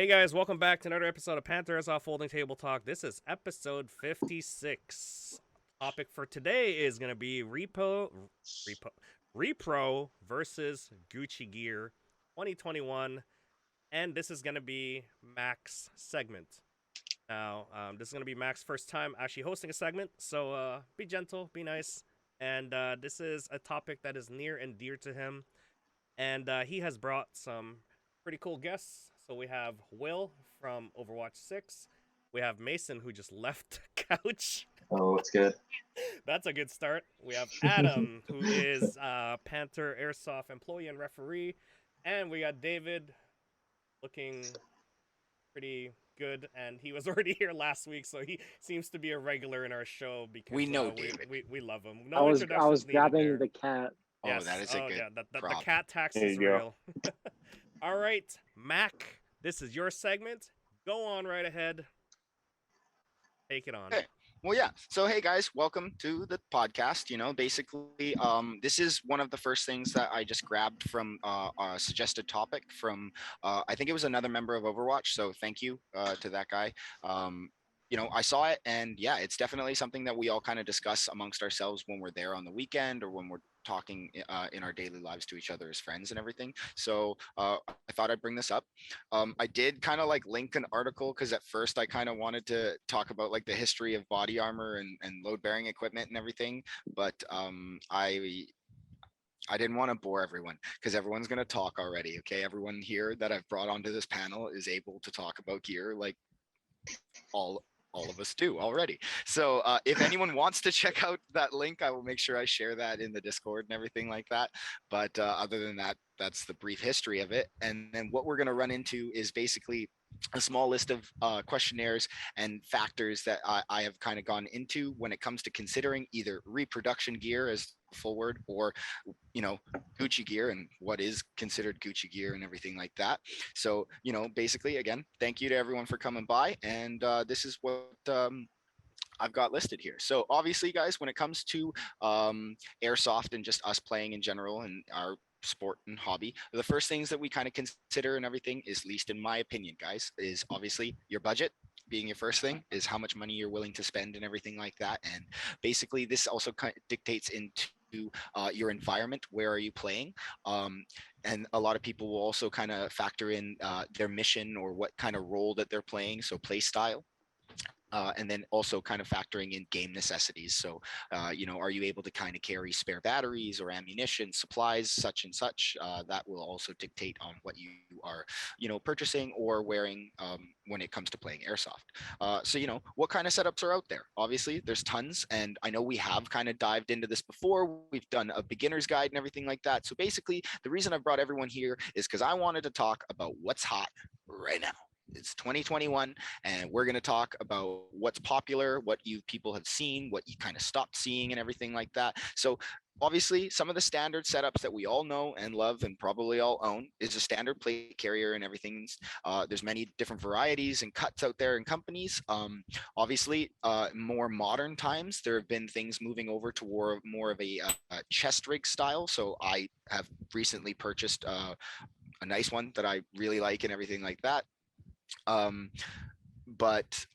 Hey guys, welcome back to another episode of Panther Airsoft Folding Table Talk. This is episode 56. Topic for today is going to be Repo, Repro versus Gucci Gear 2021, and this is going to be Mac's segment. Now, this is going to be Mac's first time actually hosting a segment, so be gentle, be nice, and this is a topic that is near and dear to him, and he has brought some pretty cool guests. So we have Will from Overwatch 6. We have Mason, who just left the couch. Oh, it's good. That's a good start. We have Adam, who is Panther Airsoft employee and referee. And we got David, looking pretty good. And he was already here last week, so he seems to be a regular in our show because We know David. we love him. I No was introductions needed grabbing there. the cat. Yes. Oh, that is a good yeah. The prop. cat tax There is you go. real. All right, Mac, this is your segment. Go on right ahead. Take it on. Hey. Well, yeah. So, hey guys, welcome to the podcast. Basically, this is one of the first things that I just grabbed from a suggested topic from, I think it was another member of Overwatch. So, thank you to that guy. I saw it, and yeah, it's definitely something that we all kind of discuss amongst ourselves when we're there on the weekend or when we're talking in our daily lives to each other as friends and everything. So I thought I'd bring this up. I did kind of like link an article because at first I kind of wanted to talk about like the history of body armor and load bearing equipment and everything, but I didn't want to bore everyone because everyone's going to talk already. Okay, everyone here that I've brought onto this panel is able to talk about gear like all of us do already. So if anyone wants to check out that link, I will make sure I share that in the Discord and everything like that. But other than that, that's the brief history of it. And then what we're going to run into is basically a small list of questionnaires and factors that I have kind of gone into when it comes to considering either reproduction gear as the full word or Gucci gear and what is considered Gucci gear and everything like that. So basically, again, thank you to everyone for coming by, and this is what I've got listed here. So obviously, guys, when it comes to airsoft and just us playing in general and our sport and hobby, the first things that we kind of consider and everything is, least in my opinion, guys, is obviously your budget being your first thing, is how much money you're willing to spend and everything like that. And basically this also kind of dictates into your environment. Where are you playing? And a lot of people will also kind of factor in their mission or what kind of role that they're playing, so play style. And then also kind of factoring in game necessities. So, are you able to kind of carry spare batteries or ammunition, supplies, such and such? That will also dictate on what you are, purchasing or wearing when it comes to playing airsoft. So, what kind of setups are out there? Obviously, there's tons. And I know we have kind of dived into this before. We've done a beginner's guide and everything like that. So basically, the reason I brought everyone here is because I wanted to talk about what's hot right now. It's 2021, and we're going to talk about what's popular, what you people have seen, what you kind of stopped seeing, and everything like that. So obviously, some of the standard setups that we all know and love and probably all own is a standard plate carrier and everything. There's many different varieties and cuts out there in companies. Obviously, more modern times, there have been things moving over to more of a chest rig style. So I have recently purchased a nice one that I really like and everything like that. But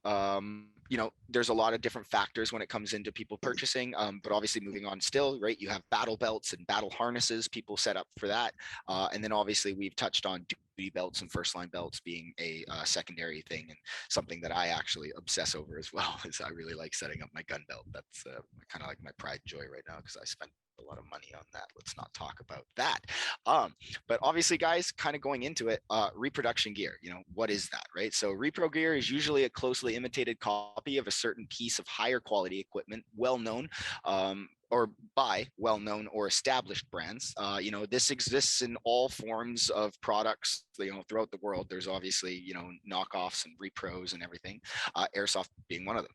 there's a lot of different factors when it comes into people purchasing. But obviously, moving on still, right, you have battle belts and battle harnesses, people set up for that. And then obviously we've touched on duty belts and first line belts being a secondary thing, and something that I actually obsess over as well, is I really like setting up my gun belt. That's kind of like my pride and joy right now, because I spent a lot of money on that. Let's not talk about that. But obviously, guys, kind of going into it, reproduction gear, what is that, right? So repro gear is usually a closely imitated copy of a certain piece of higher quality equipment, well known, or by well-known or established brands. This exists in all forms of products, throughout the world. There's obviously, knockoffs and repros and everything, Airsoft being one of them.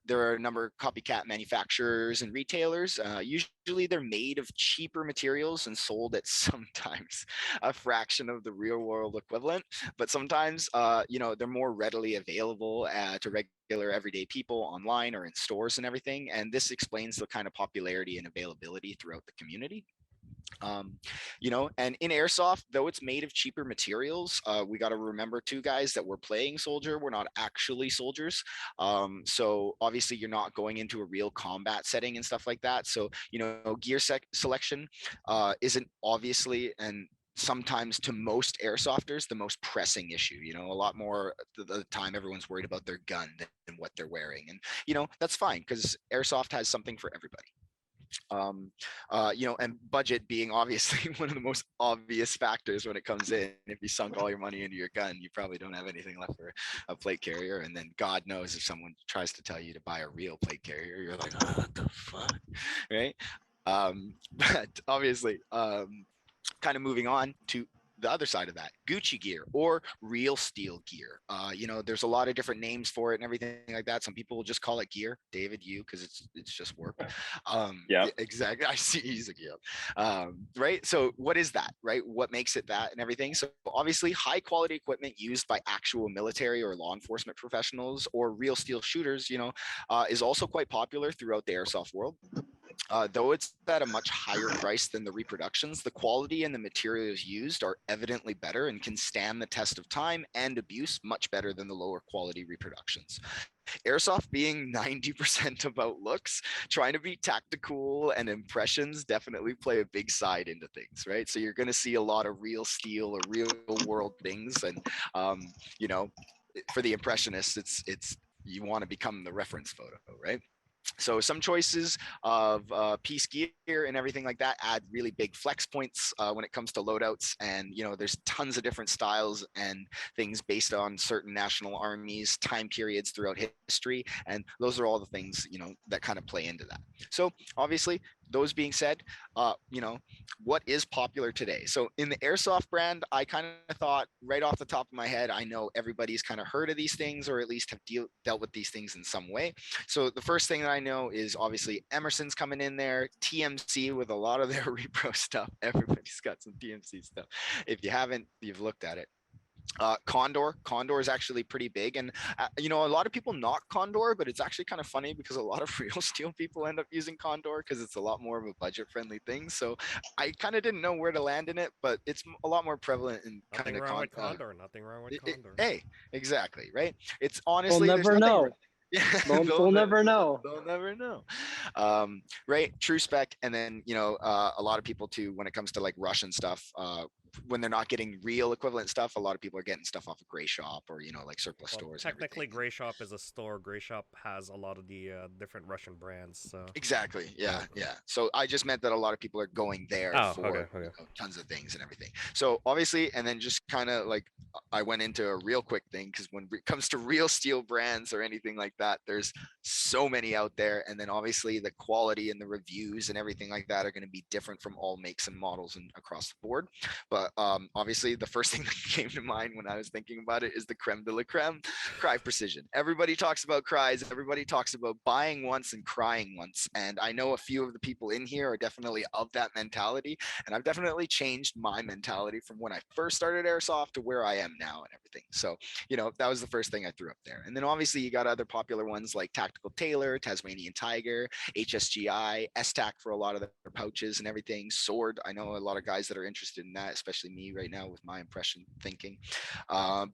There are a number of copycat manufacturers and retailers. Usually they're made of cheaper materials and sold at sometimes a fraction of the real world equivalent, but sometimes, they're more readily available to regular everyday people online or in stores and everything. And this explains the kind of popularity and availability throughout the community. um, and in airsoft, though it's made of cheaper materials, we got to remember too, guys, that we're playing soldier, we're not actually soldiers. So obviously you're not going into a real combat setting and stuff like that. So gear selection isn't obviously, and sometimes to most airsofters, the most pressing issue. A lot more the time everyone's worried about their gun than what they're wearing, and that's fine, because airsoft has something for everybody. And budget being obviously one of the most obvious factors when it comes in. If you sunk all your money into your gun, you probably don't have anything left for a plate carrier. And then God knows if someone tries to tell you to buy a real plate carrier, you're like, oh, what the fuck, right? But obviously, kind of moving on to the other side of that, Gucci gear or real steel gear. There's a lot of different names for it and everything like that. Some people will just call it gear. David, because it's just work. Yeah. Exactly. I see he's a gear. Right. So what is that? Right. What makes it that and everything? So obviously, high quality equipment used by actual military or law enforcement professionals or real steel shooters, is also quite popular throughout the airsoft world. Though it's at a much higher price than the reproductions, the quality and the materials used are evidently better and can stand the test of time and abuse much better than the lower quality reproductions. Airsoft being 90% about looks, trying to be tactical and impressions definitely play a big side into things, right? So you're going to see a lot of real steel or real world things. And, for the impressionists, it's you want to become the reference photo, right? So some choices of piece gear and everything like that add really big flex points when it comes to loadouts. And, there's tons of different styles and things based on certain national armies, time periods throughout history. And those are all the things, that kind of play into that. So obviously, those being said, what is popular today? So in the Airsoft brand, I kind of thought right off the top of my head, I know everybody's kind of heard of these things or at least have dealt with these things in some way. So the first thing that I know is obviously Emerson's coming in there, TMC with a lot of their repro stuff. Everybody's got some TMC stuff. If you haven't, you've looked at it. Condor is actually pretty big, and a lot of people knock Condor, but it's actually kind of funny because a lot of real steel people end up using Condor because it's a lot more of a budget friendly thing. So I kind of didn't know where to land in it, but it's a lot more prevalent in Nothing kind of wrong with Condor. Nothing wrong with Condor. hey, exactly, right? It's We'll honestly there's never nothing know. yeah, We'll never know. they'll never know. Right, true spec. And then a lot of people too, when it comes to like Russian stuff, when they're not getting real equivalent stuff, a lot of people are getting stuff off of Gray Shop or like surplus Well, stores. technically, Gray Shop is a store. Gray Shop has a lot of the different Russian brands. So Exactly. Yeah. So I just meant that a lot of people are going there for okay. tons of things and everything. So obviously, and then just kind of like I went into a real quick thing because when it comes to real steel brands or anything like that, there's so many out there. And then obviously the quality and the reviews and everything like that are going to be different from all makes and models and across the board. But obviously the first thing that came to mind when I was thinking about it is the creme de la creme, Cry Precision. Everybody talks about cries. Everybody talks about buying once and crying once. And I know a few of the people in here are definitely of that mentality. And I've definitely changed my mentality from when I first started Airsoft to where I am now and everything. So, that was the first thing I threw up there. And then obviously you got other popular ones like Tactical Tailor, Tasmanian Tiger, HSGI, STAC for a lot of their pouches and everything. Sword, I know a lot of guys that are interested in that, especially me right now with my impression thinking.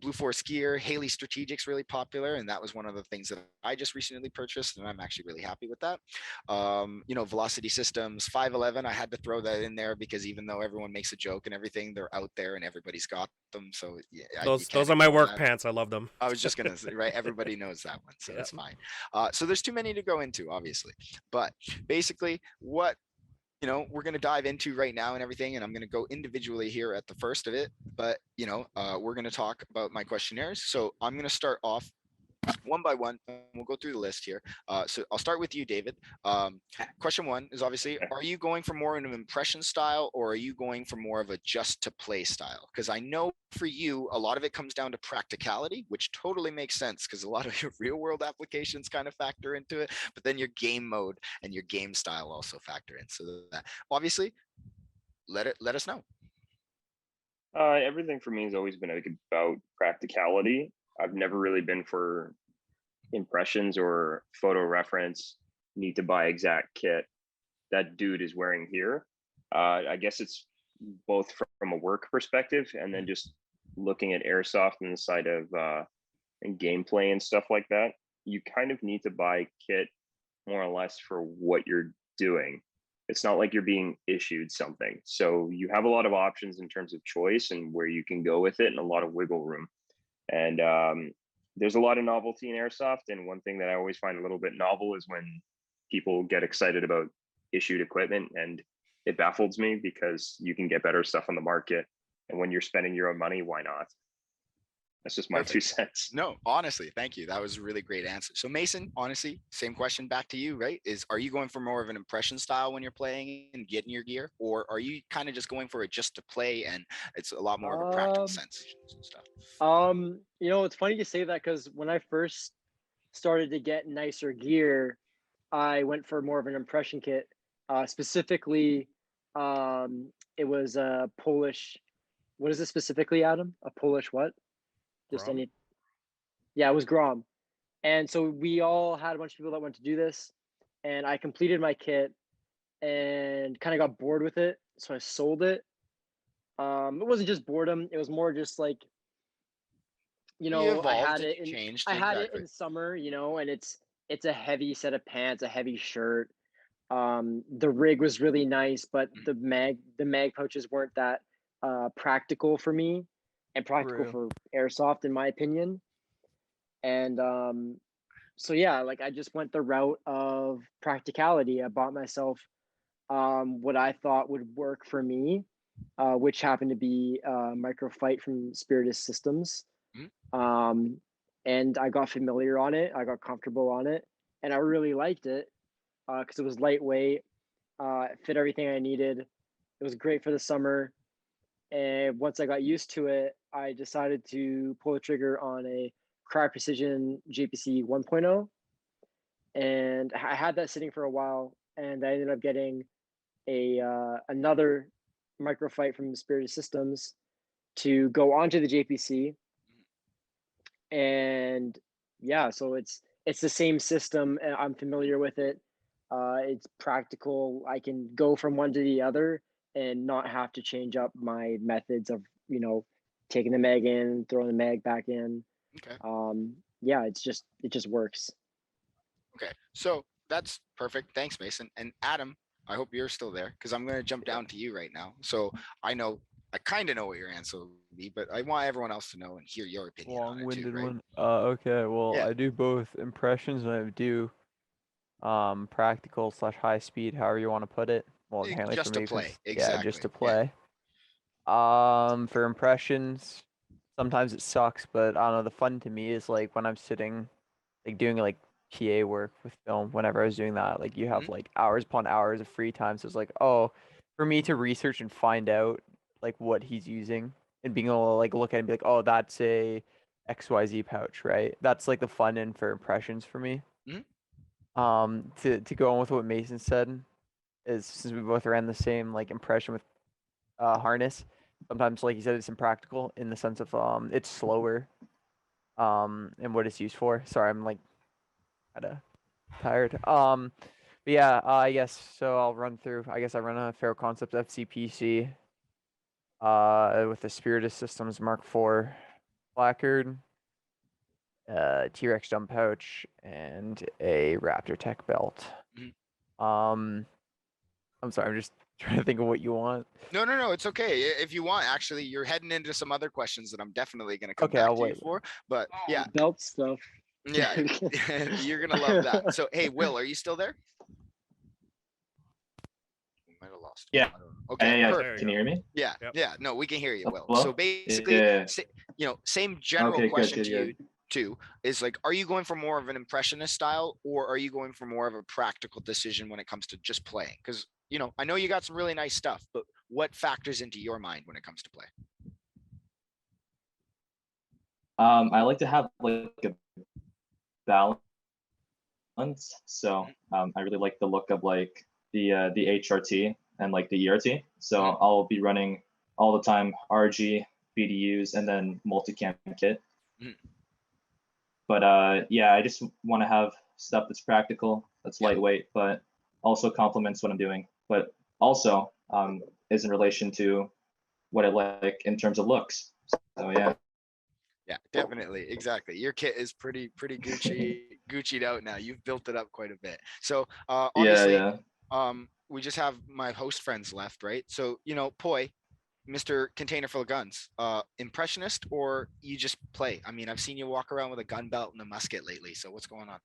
Blue Force Gear, Haley Strategic's really popular, and that was one of the things that I just recently purchased, and I'm actually really happy with that. Velocity Systems, 511, I had to throw that in there because even though everyone makes a joke and everything, they're out there and everybody's got them. So yeah, those are my work pants. I love them. I was just gonna say, right? Everybody knows that one, so that's fine. So there's too many to go into, obviously, but basically, what we're going to dive into right now and everything, and I'm going to go individually here at the first of it, but we're going to talk about my questionnaires. So I'm going to start off one by one, and we'll go through the list here. So I'll start with you, David. Question one is obviously, are you going for more of an impression style, or are you going for more of a just to play style? Because I know for you, a lot of it comes down to practicality, which totally makes sense because a lot of your real world applications kind of factor into it, but then your game mode and your game style also factor in. So that obviously, let us know. Everything for me has always been about practicality. I've never really been for impressions or photo reference, need to buy exact kit that dude is wearing here. I guess it's both from a work perspective and then just looking at airsoft and the side of and gameplay and stuff like that. You kind of need to buy kit more or less for what you're doing. It's not like you're being issued something. So you have a lot of options in terms of choice and where you can go with it and a lot of wiggle room. And there's a lot of novelty in airsoft. And one thing that I always find a little bit novel is when people get excited about issued equipment, and it baffles me because you can get better stuff on the market. And when you're spending your own money, why not? That's just my Perfect. 2 cents. No, honestly, thank you. That was a really great answer. So Mason, honestly, same question back to you, right? Are you going for more of an impression style when you're playing and getting your gear, or are you kind of just going for it just to play and it's a lot more of a practical sense and stuff? It's funny you say that because when I first started to get nicer gear, I went for more of an impression kit. Specifically, it was a Polish. What is it specifically, Adam? A Polish what? Just Grom? Yeah, it was Grom. And so we all had a bunch of people that wanted to do this, and I completed my kit and kind of got bored with it, so I sold it. It wasn't just boredom; it was more just like, You I evolved had and it you in changed. I had it Exactly. in summer, and it's a heavy set of pants, a heavy shirt. The rig was really nice, but the mag pouches weren't that practical for me and practical True. for airsoft, in my opinion. And so yeah, like I just went the route of practicality. I bought myself what I thought would work for me, which happened to be Microfight from Spiritus Systems. Mhm. And I got familiar on it. I got comfortable on it, and I really liked it because it was lightweight. It fit everything I needed. It was great for the summer. And once I got used to it, I decided to pull the trigger on a Cryo Precision JPC 1.0. And I had that sitting for a while, and I ended up getting another Microfight from Spirit Systems to go onto the JPC. And yeah, so it's the same system. I'm familiar with it. It's practical. I can go from one to the other and not have to change up my methods of taking the mag in, throwing the mag back in. Okay. Yeah, it just works. Okay. So that's perfect. Thanks, Mason. And Adam, I hope you're still there because I'm going to jump down to you right now. So I kind of know what your answer will be, but I want everyone else to know and hear your opinion on it too, Long-winded right? one. Okay, well, Yeah. I do both impressions and I do practical / high speed, however you want to put it. Well, apparently for Just to me, 'cause play. yeah, just Exactly. to Yeah. play. For impressions, sometimes it sucks, but I don't know. The fun to me is like when I'm sitting, like doing like PA work with film. Whenever I was doing that, like you have Mhm. like hours upon hours of free time. So it's like, oh, for me to research and find out like what he's using and being able to like look at it and be like, oh, that's a XYZ pouch, right? That's like the fun end for impressions for me. Mhm. To go on with what Mason said is since we both ran the same like impression with harness. Sometimes, like you said, it's impractical in the sense of it's slower and what it's used for. Sorry, I'm like kind of tired. But yeah, I guess so. I'll run through. I guess I run a Ferro Concepts FCPC with the Spiritus Systems Mark IV placard, T-Rex jump pouch, and a Raptor Tech belt. Mhm. I'm sorry, I'm just trying to think of what you want. No. It's okay. If you want, actually, you're heading into some other questions that I'm definitely going to come Okay, back I'll to you wait. for. But yeah, Belt stuff. yeah, you're going to love that. So, hey, Will, are you still there? We might have lost him. Yeah. I don't know. Okay, Yeah, perfect. can you hear me? Yeah, Yep. yeah. No, we can hear you, Will. Hello? So basically, Yeah. same general Okay, question good, to good, you too is like, are you going for more of an impressionist style or are you going for more of a practical decision when it comes to just playing? Because I know you got some really nice stuff, but what factors into your mind when it comes to play? I like to have like a balance. So I really like the look of like the HRT and like the ERT. So I'll be running all the time RG, BDUs, and then multicam kit. But yeah, I just want to have stuff that's practical, that's lightweight, but also complements what I'm doing. But also, is in relation to what I like in terms of looks. So yeah. Yeah, definitely. Exactly. Your kit is pretty Gucci'd out now. You've built it up quite a bit. So obviously, we just have my host friends left, right? So, Poi, Mr. Container Full of Guns, impressionist or you just play? I mean, I've seen you walk around with a gun belt and a musket lately. So what's going on?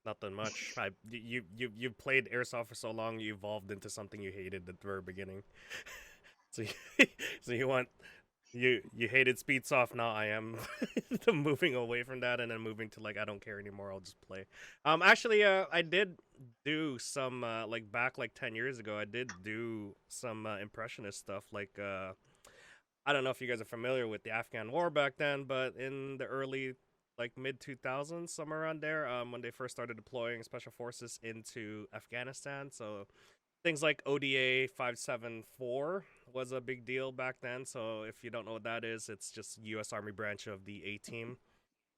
Nothing much. You played airsoft for so long, you evolved into something you hated at the very beginning. So you hated Speedsoft. Now I am moving away from that and then moving to I don't care anymore. I'll just play. Actually, I did do some back 10 years ago. I did do some impressionist stuff. I don't know if you guys are familiar with the Afghan war back then, but in the early mid 2000s, somewhere around there, when they first started deploying special forces into Afghanistan. So things like ODA 574 was a big deal back then. So if you don't know what that is, it's just U.S. Army branch of the A-Team.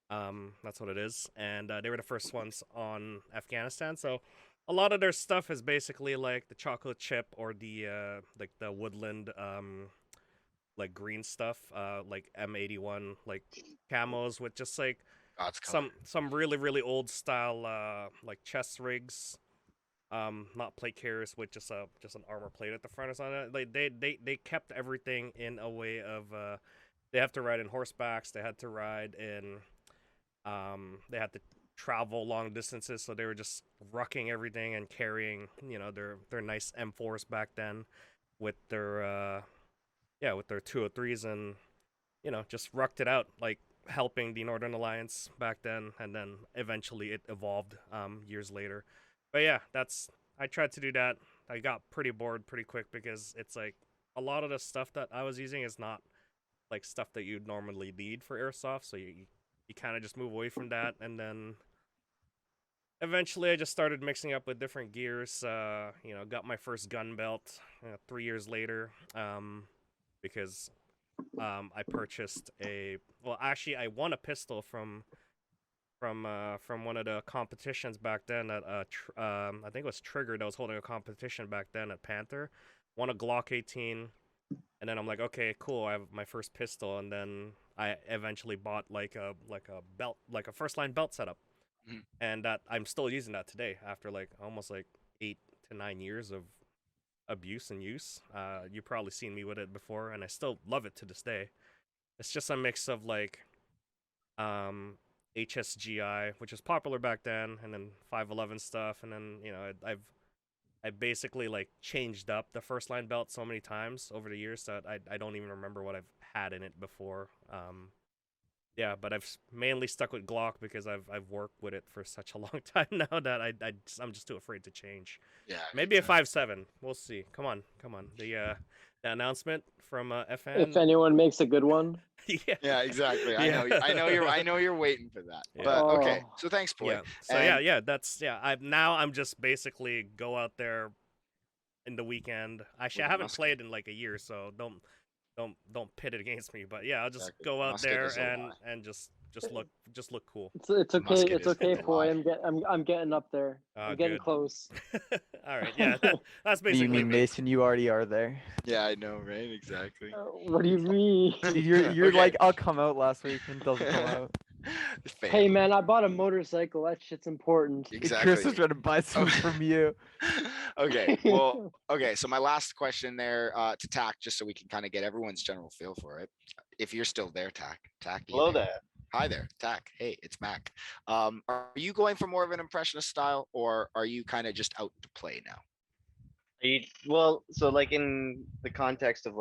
That's what it is. And they were the first ones on Afghanistan. So a lot of their stuff is basically like the chocolate chip or the the woodland green stuff, like M81 camos with just some really old style chest rigs. Not plate carriers with just an armor plate at the front or something. They kept everything in a way of they have to ride in horsebacks, they had to ride in they had to travel long distances, so they were just rucking everything and carrying their nice M4s back then with their with their 203s and just rucked it out, helping the Northern Alliance back then, and then eventually it evolved years later. But yeah, I tried to do that. I got pretty bored pretty quick because it's a lot of the stuff that I was using is not stuff that you'd normally need for airsoft, so you kind of just move away from that. And then eventually I just started mixing up with different gears. Got my first gun belt 3 years later, because I purchased I won a pistol from one of the competitions back then at I think it was Trigger that was holding a competition back then at Panther. Won a Glock 18, and then I'm like, okay, cool, I have my first pistol, and then I eventually bought a belt, a first line belt setup, and that I'm still using that today after almost 8 to 9 years of abuse and use. You've probably seen me with it before, and I still love it to this day. It's just a mix of HSGI, which was popular back then, and then 511 stuff, and then I've basically changed up the first line belt so many times over the years that I don't even remember what I've had in it before. Yeah, but I've mainly stuck with Glock because I've worked with it for such a long time now that I'm just too afraid to change. Yeah, maybe a 5.7. We'll see. Come on. The announcement from FN. If anyone makes a good one. Yeah, exactly. Yeah. I know you're waiting for that. Yeah. But okay, so thanks, Poi. Yeah. So I'm just basically go out there in the weekend. Actually, I haven't played in a year, so don't pit it against me. But yeah, I'll just go out there and just look cool. It's okay. It's okay, boy. I'm getting up there. Oh, I'm getting good. close. All right. Yeah, that's basically. You mean, me. Mason? You already are there. Yeah, I know, right? Exactly. What do you mean? You're Okay. I'll come out last week and doesn't come out. Hey man, I bought a motorcycle. That shit's important. Exactly. Chris was trying to buy some from you. Okay. Well, okay. So my last question there to Tack, just so we can kind of get everyone's general feel for it. If you're still there, Tack. Hello there. Hi there, Tack. Hey, it's Mac. Are you going for more of an impressionist style, or are you kind of just out to play now? So in the context of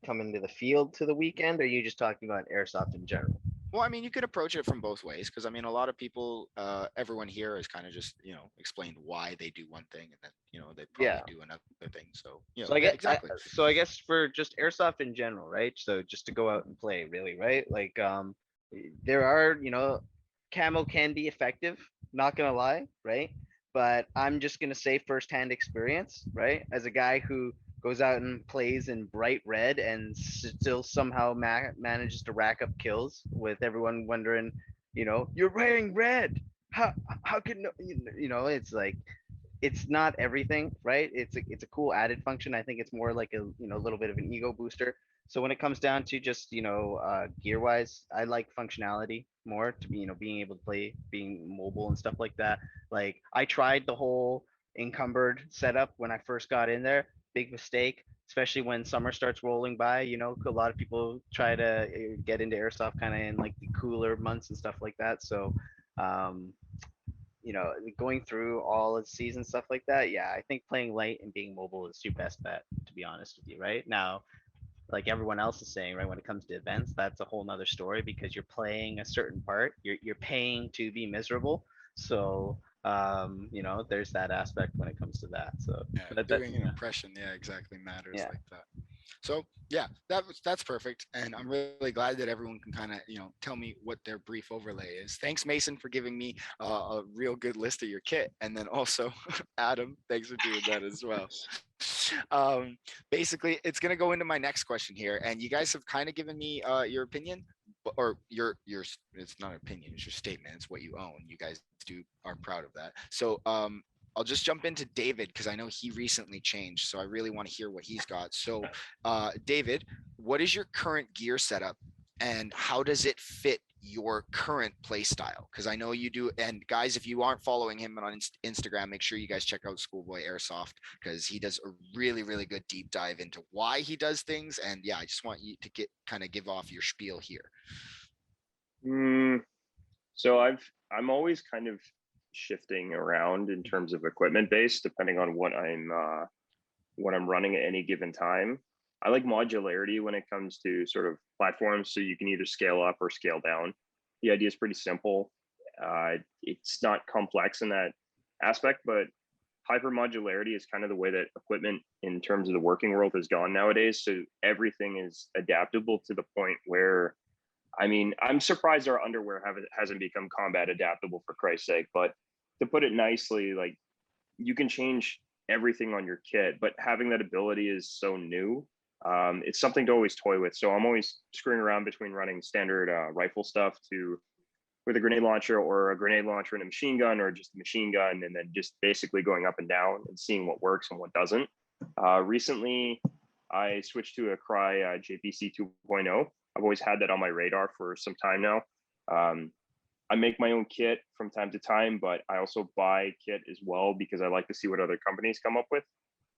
coming to the field to the weekend, or are you just talking about airsoft in general? Well, I mean, you could approach it from both ways, because I mean, a lot of people, everyone here has kind of just explained why they do one thing, and then they probably do another thing. So So I guess exactly. so I guess for just airsoft in general, right? So just to go out and play, really, right? There are, camo can be effective, not gonna lie, right? But I'm just gonna say firsthand experience, right? As a guy who goes out and plays in bright red and still somehow manages to rack up kills, with everyone wondering, you're wearing red. How can it's it's not everything, right? It's a cool added function. I think it's more like a little bit of an ego booster. So when it comes down to just gear wise, I like functionality more to be being able to play, being mobile and stuff like that. Like I tried the whole encumbered setup when I first got in there. Big mistake, especially when summer starts rolling by. A lot of people try to get into airsoft kind of in like the cooler months and stuff like that. So um going through all of the season stuff like that, yeah, I think playing light and being mobile is your best bet, to be honest with you. Right now, like everyone else is saying, right, when it comes to events, that's a whole nother story because you're playing a certain part. You're paying to be miserable. So there's that aspect when it comes to that. So Yeah, but doing an impression, yeah, exactly matters Yeah. like that. So yeah, that's perfect, and I'm really glad that everyone can kind of tell me what their brief overlay is. Thanks, Mason, for giving me a real good list of your kit, and then also Adam, thanks for doing that as well. Basically, it's gonna go into my next question here, and you guys have kind of given me your opinion, or your it's not an opinion, it's your statement, it's what you own. You guys are proud of that. So I'll just jump into David because I know he recently changed, so I really want to hear what he's got. So, David, what is your current gear setup, and how does it fit your current play style? Because I know you do. And guys, if you aren't following him on Instagram, make sure you guys check out Schoolboy Airsoft because he does a really, really good deep dive into why he does things. And yeah, I just want you to give off your spiel here. So I'm always kind of shifting around in terms of equipment base depending on what I'm running at any given time. I like modularity when it comes to sort of platforms, so you can either scale up or scale down. The idea is pretty simple. It's not complex in that aspect, but hypermodularity is kind of the way that equipment in terms of the working world has gone nowadays. So everything is adaptable to the point where, I mean, I'm surprised our underwear hasn't become combat adaptable, for Christ's sake. But to put it nicely, like, you can change everything on your kit, but having that ability is so new. It's something to always toy with. So I'm always screwing around between running standard rifle stuff with a grenade launcher, or a grenade launcher and a machine gun, or just a machine gun, and then just basically going up and down and seeing what works and what doesn't. Recently, I switched to a Cry JPC 2.0. I've always had that on my radar for some time now. I make my own kit from time to time, but I also buy kit as well because I like to see what other companies come up with.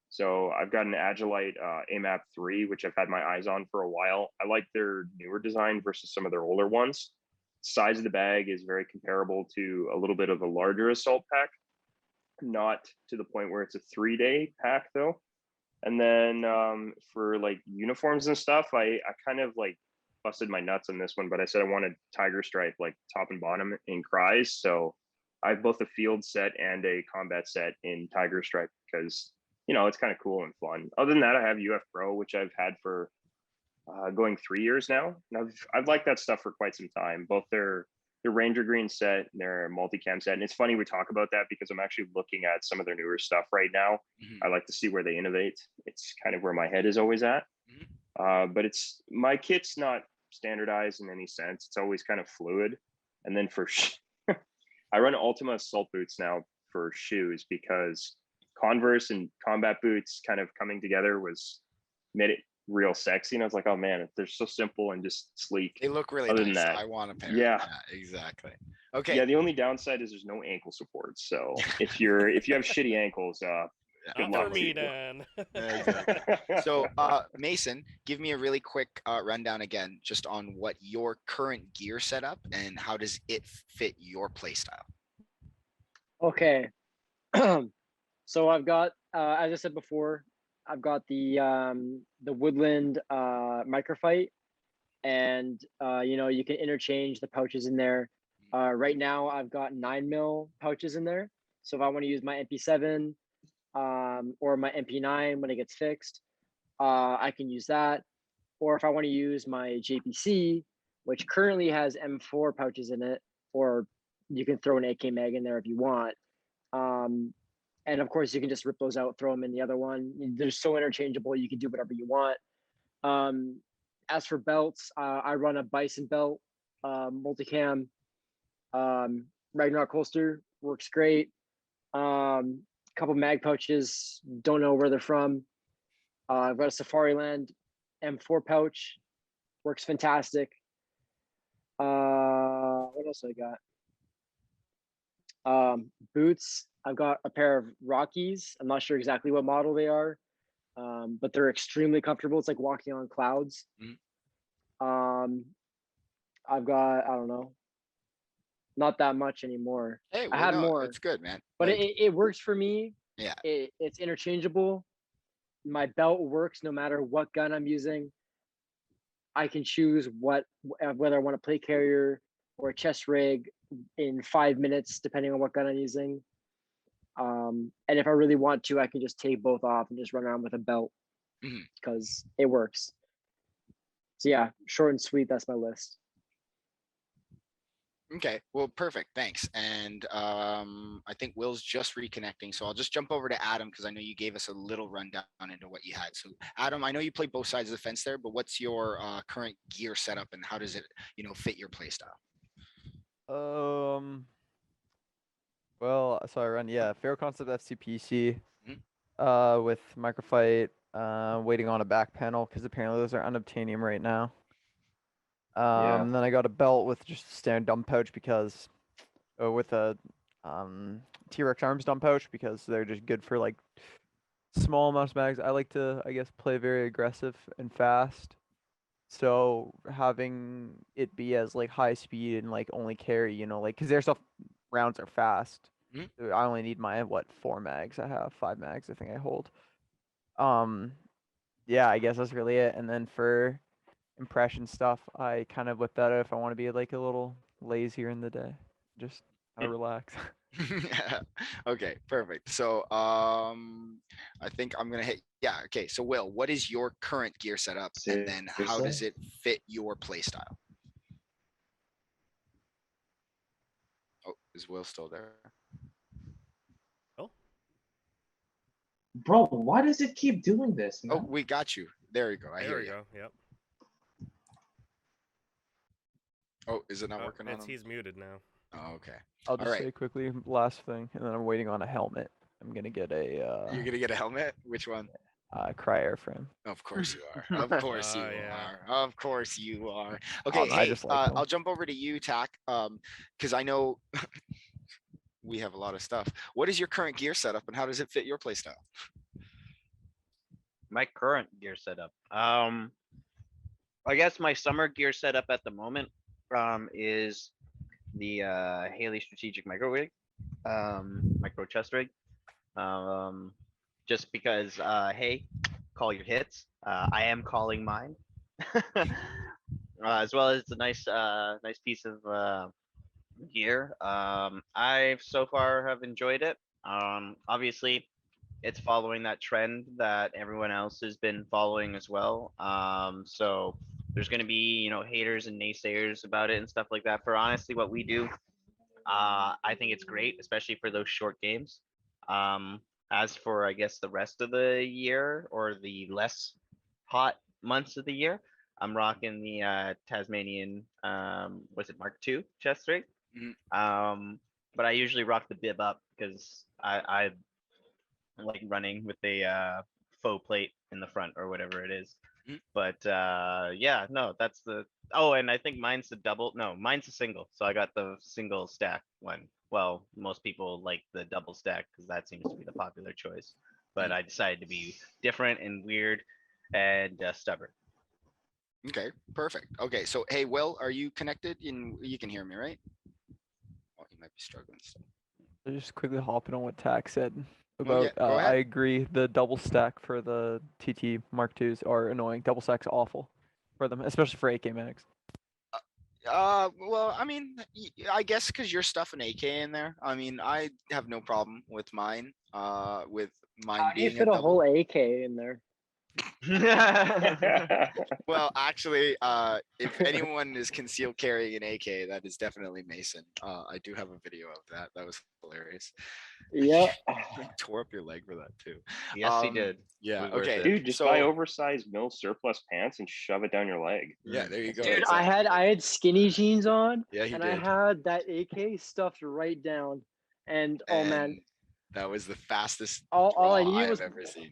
So I've got an Agilite AMAP 3, which I've had my eyes on for a while. I like their newer design versus some of their older ones. Size of the bag is very comparable to a little bit of a larger assault pack, not to the point where it's a 3-day pack though. And then for like uniforms and stuff, I kind of like busted my nuts on this one, but I said I wanted tiger stripe, like top and bottom in Cries. So I have both a field set and a combat set in tiger stripe because, it's kind of cool and fun. Other than that, I have UF Pro, which I've had for going 3 years now. And I've liked that stuff for quite some time, both their Ranger Green set and their multicam set. And it's funny we talk about that because I'm actually looking at some of their newer stuff right now. I like to see where they innovate. It's kind of where my head is always at. But my kit's not standardized in any sense. It's always kind of fluid. And then I run Ultima assault boots now for shoes because Converse and combat boots kind of coming together made it real sexy. And I was like, oh man, they're so simple and just sleek. They look really Other nice. than that, I want a pair. Yeah, exactly. Okay. Yeah, the only downside is there's no ankle support. So if you have shitty ankles, good Not luck for to me, you. Dan. Exactly. So, Mason, give me a really quick rundown again, just on what your current gear setup and how does it fit your play style. Okay. So I've got, as I said before, I've got the Woodland Microfight, and you can interchange the pouches in there. Right now I've got 9mm pouches in there. So if I want to use my MP7 or my MP9 when it gets fixed, I can use that. Or if I want to use my JPC, which currently has M4 pouches in it, or you can throw an AK mag in there if you want. And of course, you can just rip those out, throw them in the other one. They're so interchangeable. You can do whatever you want. As for belts, I run a Bison belt, multicam. Ragnarok holster works great. couple mag pouches. Don't know where they're from. I've got a Safariland M4 pouch. Works fantastic. What else I got? Boots. I've got a pair of Rockies. I'm not sure exactly what model they are, but they're extremely comfortable. It's like walking on clouds. I've got, I don't know, not that much anymore. Hey, I well, had no, more, it's good, man. but Like, it works for me. yeah. It's interchangeable. My belt works no matter what gun I'm using. I can choose whether I want to play carrier or a chest rig in 5 minutes, depending on what gun I'm using. And if I really want to, I can just take both off and just run around with a belt because it works. So yeah, short and sweet. That's my list. Okay, well, perfect. Thanks. And I think Will's just reconnecting, so I'll just jump over to Adam because I know you gave us a little rundown into what you had. So, Adam, I know you play both sides of the fence there, but what's your current gear setup and how does it, fit your play style? Well, so I run Fair Concept FCPC, Mhm. with Microfight, waiting on a back panel because apparently those are unobtainium right now. Yeah. Then I got a belt with just a standard dump pouch because, with a T-Rex arms dump pouch because they're just good for like small amounts of mags. I like to, I guess, play very aggressive and fast. So having it be as like high speed and like only carry, like, because airsoft rounds are fast. Mhm. I only need my 4 mags. I have 5 mags. I think I hold. Yeah, I guess that's really it. And then for impression stuff, I kind of whip that out if I want to be like a little lazier in the day, just kind of relax. Okay, perfect. So I think I'm gonna hit okay. So Will, what is your current gear setup and then how does Seriously? it fit your play style? Oh, is Will still there? Oh, Bro, why does it keep doing this, Oh, man? we got you. There you go. I there hear we you. go. Yep. Oh, is it not Oh, working on him? he's muted now. Oh, okay. I'll just Alright. say quickly, last thing, and then I'm waiting on a helmet. I'm gonna get You're gonna get a helmet? Which one? Cry airframe. Of course you are. Of course you Yeah. are. Of course you are. Okay, I hey, just like them. I'll jump over to you, Tack, because I know we have a lot of stuff. What is your current gear setup and how does it fit your play style? My current gear setup. I guess my summer gear setup at the moment is the Haley Strategic Micro Rig, micro chest rig. Just because hey, call your hits. I am calling mine. As well as a nice piece of gear. I've so far have enjoyed it. Obviously it's following that trend that everyone else has been following as well. So there's going to be, haters and naysayers about it and stuff like that. For honestly, what we do, I think it's great, especially for those short games. As for, I guess, the rest of the year or the less hot months of the year, I'm rocking the Tasmanian, was it Mark II chest rig? But I usually rock the bib up because I like running with a faux plate in the front or whatever it is. Mhm. But yeah, no, that's the and I think mine's the double. No, mine's a single. So I got the single stack one. Well, most people like the double stack because that seems to be the popular choice. But I decided to be different and weird and stubborn. Okay, perfect. Okay, so hey, Will, are you connected? You can hear me, right? Oh, you might be struggling still. Just quickly hopping on what Tack said Oh, about. yeah, go I ahead. agree. The double stack for the TT Mark IIs are annoying. Double stack's awful for them, especially for AK mags. Well, I mean, I guess because you're stuffing AK in there. I mean, I have no problem with mine. With mine How do you being a fit a double. whole AK in there? Well, actually, if anyone is concealed carrying an AK, that is definitely Mason. I do have a video of that. That was hilarious. Yeah. You tore up your leg for that too. Yes, he did. Yeah. Was worth Okay. it. Dude, just buy So oversized mil surplus pants and shove it down your leg. yeah, there you go. Dude, exactly. I had skinny jeans on Yeah, he and did. I had that AK stuffed right down. And oh man, And That was the fastest All I draw needed I was have ever seen.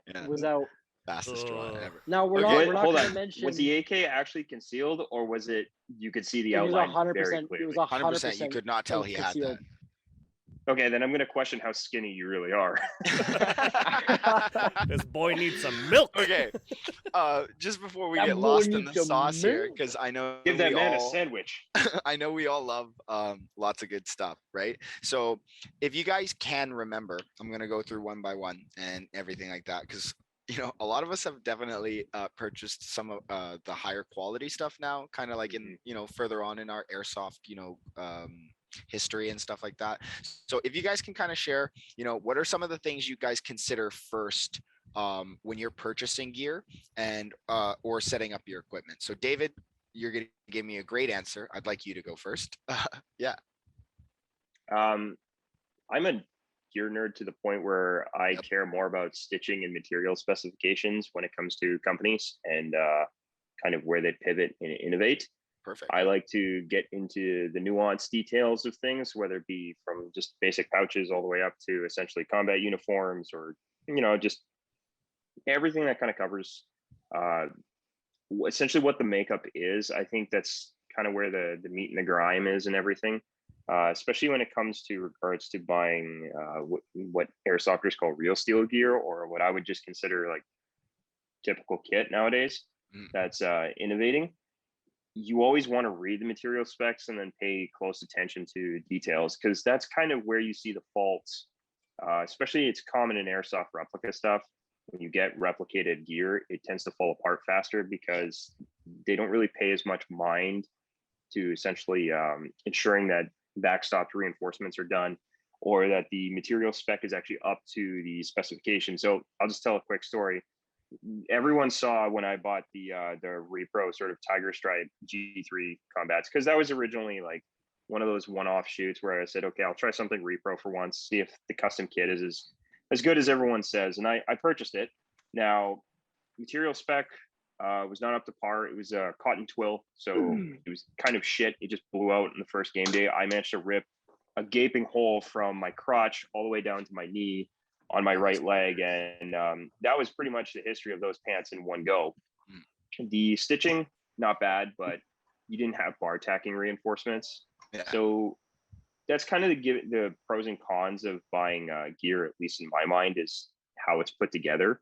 Yeah, was out. fastest draw Ugh. ever. Now we're Okay. not Wait, we're not hold gonna on. mention. Was the AK actually concealed, or was it you could see the It was outline 100%. very It clearly? was 100%. You could not tell he had that. Okay, then I'm gonna question how skinny you really are. This boy needs some milk. Okay. Just before we That get boy lost in needs the some sauce here, milk. because I know Give that we man a all sandwich. I know we all love lots of good stuff, right? So if you guys can remember, I'm gonna go through one by one and everything like that, because a lot of us have definitely purchased some of the higher quality stuff now, kind of like in further on in our airsoft history and stuff like that. So if you guys can kind of share, what are some of the things you guys consider first when you're purchasing gear and or setting up your equipment. So David, you're gonna give me a great answer. I'd like you to go first. Yeah. I'm a gear nerd to the point where I Yep. care more about stitching and material specifications when it comes to companies and kind of where they pivot and innovate. Perfect. I like to get into the nuanced details of things, whether it be from just basic pouches all the way up to essentially combat uniforms, or just everything that kind of covers essentially what the makeup is. I think that's kind of where the meat and the grime is and everything, especially when it comes to regards to buying what airsofters call real steel gear, or what I would just consider like typical kit nowadays. That's innovating. You always want to read the material specs and then pay close attention to details, because that's kind of where you see the faults. Especially it's common in airsoft replica stuff. When you get replicated gear, it tends to fall apart faster because they don't really pay as much mind to essentially ensuring that backstopped reinforcements are done, or that the material spec is actually up to the specification. So I'll just tell a quick story. Everyone saw when I bought the Repro sort of Tiger Stripe G3 combats, because that was originally like one of those one-off shoots where I said, okay, I'll try something Repro for once, see if the custom kit is as good as everyone says. And I purchased it. Now, material spec was not up to par. It was a cotton twill, so it was kind of shit. It just blew out in the first game day. I managed to rip a gaping hole from my crotch all the way down to my knee on my right leg, and that was pretty much the history of those pants in one go. The stitching, not bad, but you didn't have bar tacking reinforcements. Yeah. So that's kind of the pros and cons of buying gear, at least in my mind, is how it's put together.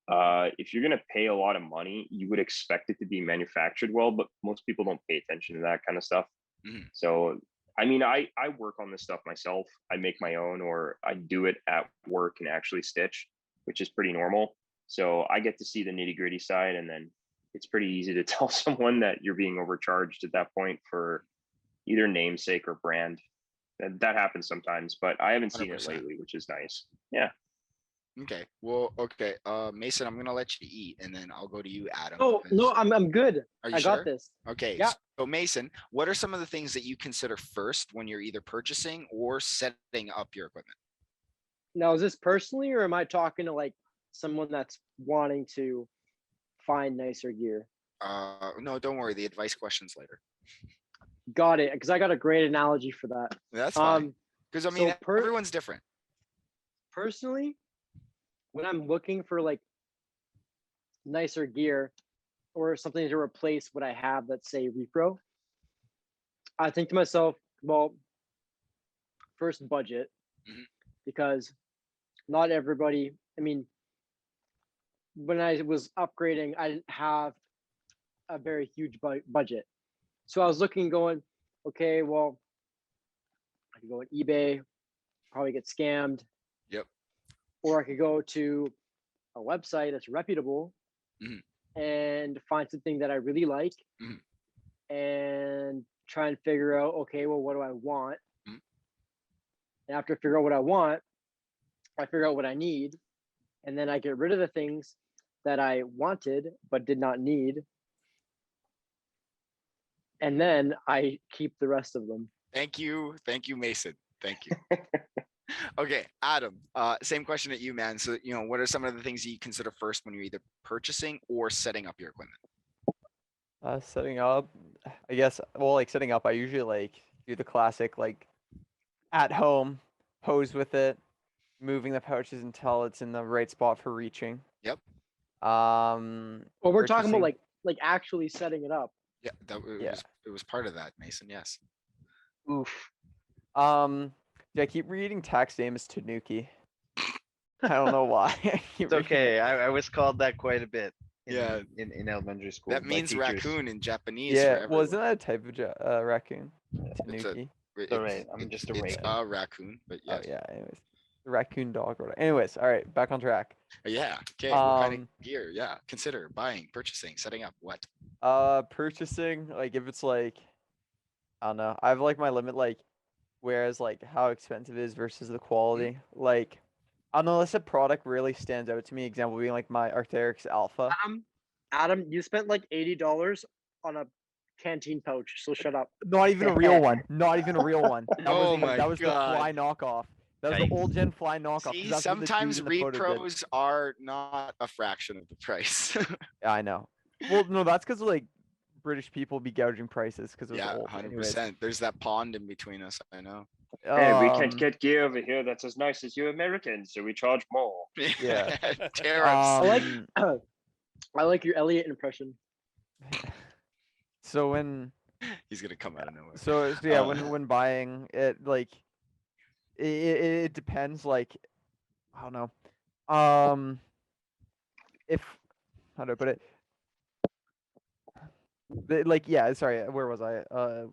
If you're going to pay a lot of money, you would expect it to be manufactured well, but most people don't pay attention to that kind of stuff. So I mean, I work on this stuff myself. I make my own, or I do it at work and actually stitch, which is pretty normal. So I get to see the nitty gritty side, and then it's pretty easy to tell someone that you're being overcharged at that point for either namesake or brand. That happens sometimes, but I haven't seen it 100%. lately, which is nice. Yeah. Okay. Well, okay. Mason, I'm gonna let you eat, and then I'll go to you, Adam. No, 'cause- I'm good. Are you I sure? got this. Okay. Yeah. So Mason, what are some of the things that you consider first when you're either purchasing or setting up your equipment? Now, is this personally, or am I talking to like someone that's wanting to find nicer gear? No, don't worry. The advice questions later. Got it. Because I got a great analogy for that. That's fine. Because I mean, so everyone's different. Personally, when I'm looking for like nicer gear or something to replace what I have, let's say Repro, I think to myself, well, first budget, because not everybody, I mean, when I was upgrading, I didn't have a very huge budget. So I was looking, going, okay, well, I could go on eBay, probably get scammed. Yep. Or I could go to a website that's reputable and find something that I really like and try and figure out, okay, well, what do I want? And after I figure out what I want, I figure out what I need. And then I get rid of the things that I wanted but did not need. And then I keep the rest of them. Thank you, Mason. Thank you. Okay, Adam. Same question at you, man. So, what are some of the things that you consider first when you're either purchasing or setting up your equipment? Setting up, I guess. Well, like setting up, I usually like do the classic like at home, pose with it, moving the pouches until it's in the right spot for reaching. Yep. Um, Well, we're talking about purchasing- like actually setting it up. Yeah, it was part of that, Mason. Yes. Oof. Yeah, I keep reading tax name as Tanuki. I don't know why. I keep It's reading okay. it. I was called that quite a bit. Yeah. In elementary school. That by means teachers. raccoon in Japanese. Yeah, for well, isn't everyone. that a type of raccoon? It's a- Tanuki. Alright, I'm just a it's raccoon. a raccoon, but Oh yes. yeah. Anyways, raccoon dog or whatever. Anyways, all right, back on track. Yeah. Okay. What kind of Um, gear? Yeah. Consider buying, purchasing, setting up. What? Purchasing, like if it's like, I don't know, I have like my limit, like whereas like how expensive it is versus the quality. Like, I don't know, unless a product really stands out to me. Example being like my Arc'teryx Alpha. Adam, you spent like $80 on a canteen pouch, so shut up. Not even a real one. Not even a real one. That Oh was the, my that was the fly God. knockoff. That was the old Yikes. gen fly knockoff. 'cause See, that's what the dude sometimes in the photo did. repros are not a fraction of the price. Yeah, I know. Well, no, that's because like British people be gouging prices because it was Yeah, old. 100%. There's that pond in between us. I know. Hey, we can't Um, get gear over here that's as nice as you Americans, so we charge more. Yeah. Tariffs. I like your Elliot impression. So when He's gonna come out of nowhere. so yeah, Uh, when buying it, like it depends. Like I don't know. If how do I put it? Like yeah, sorry, where was I?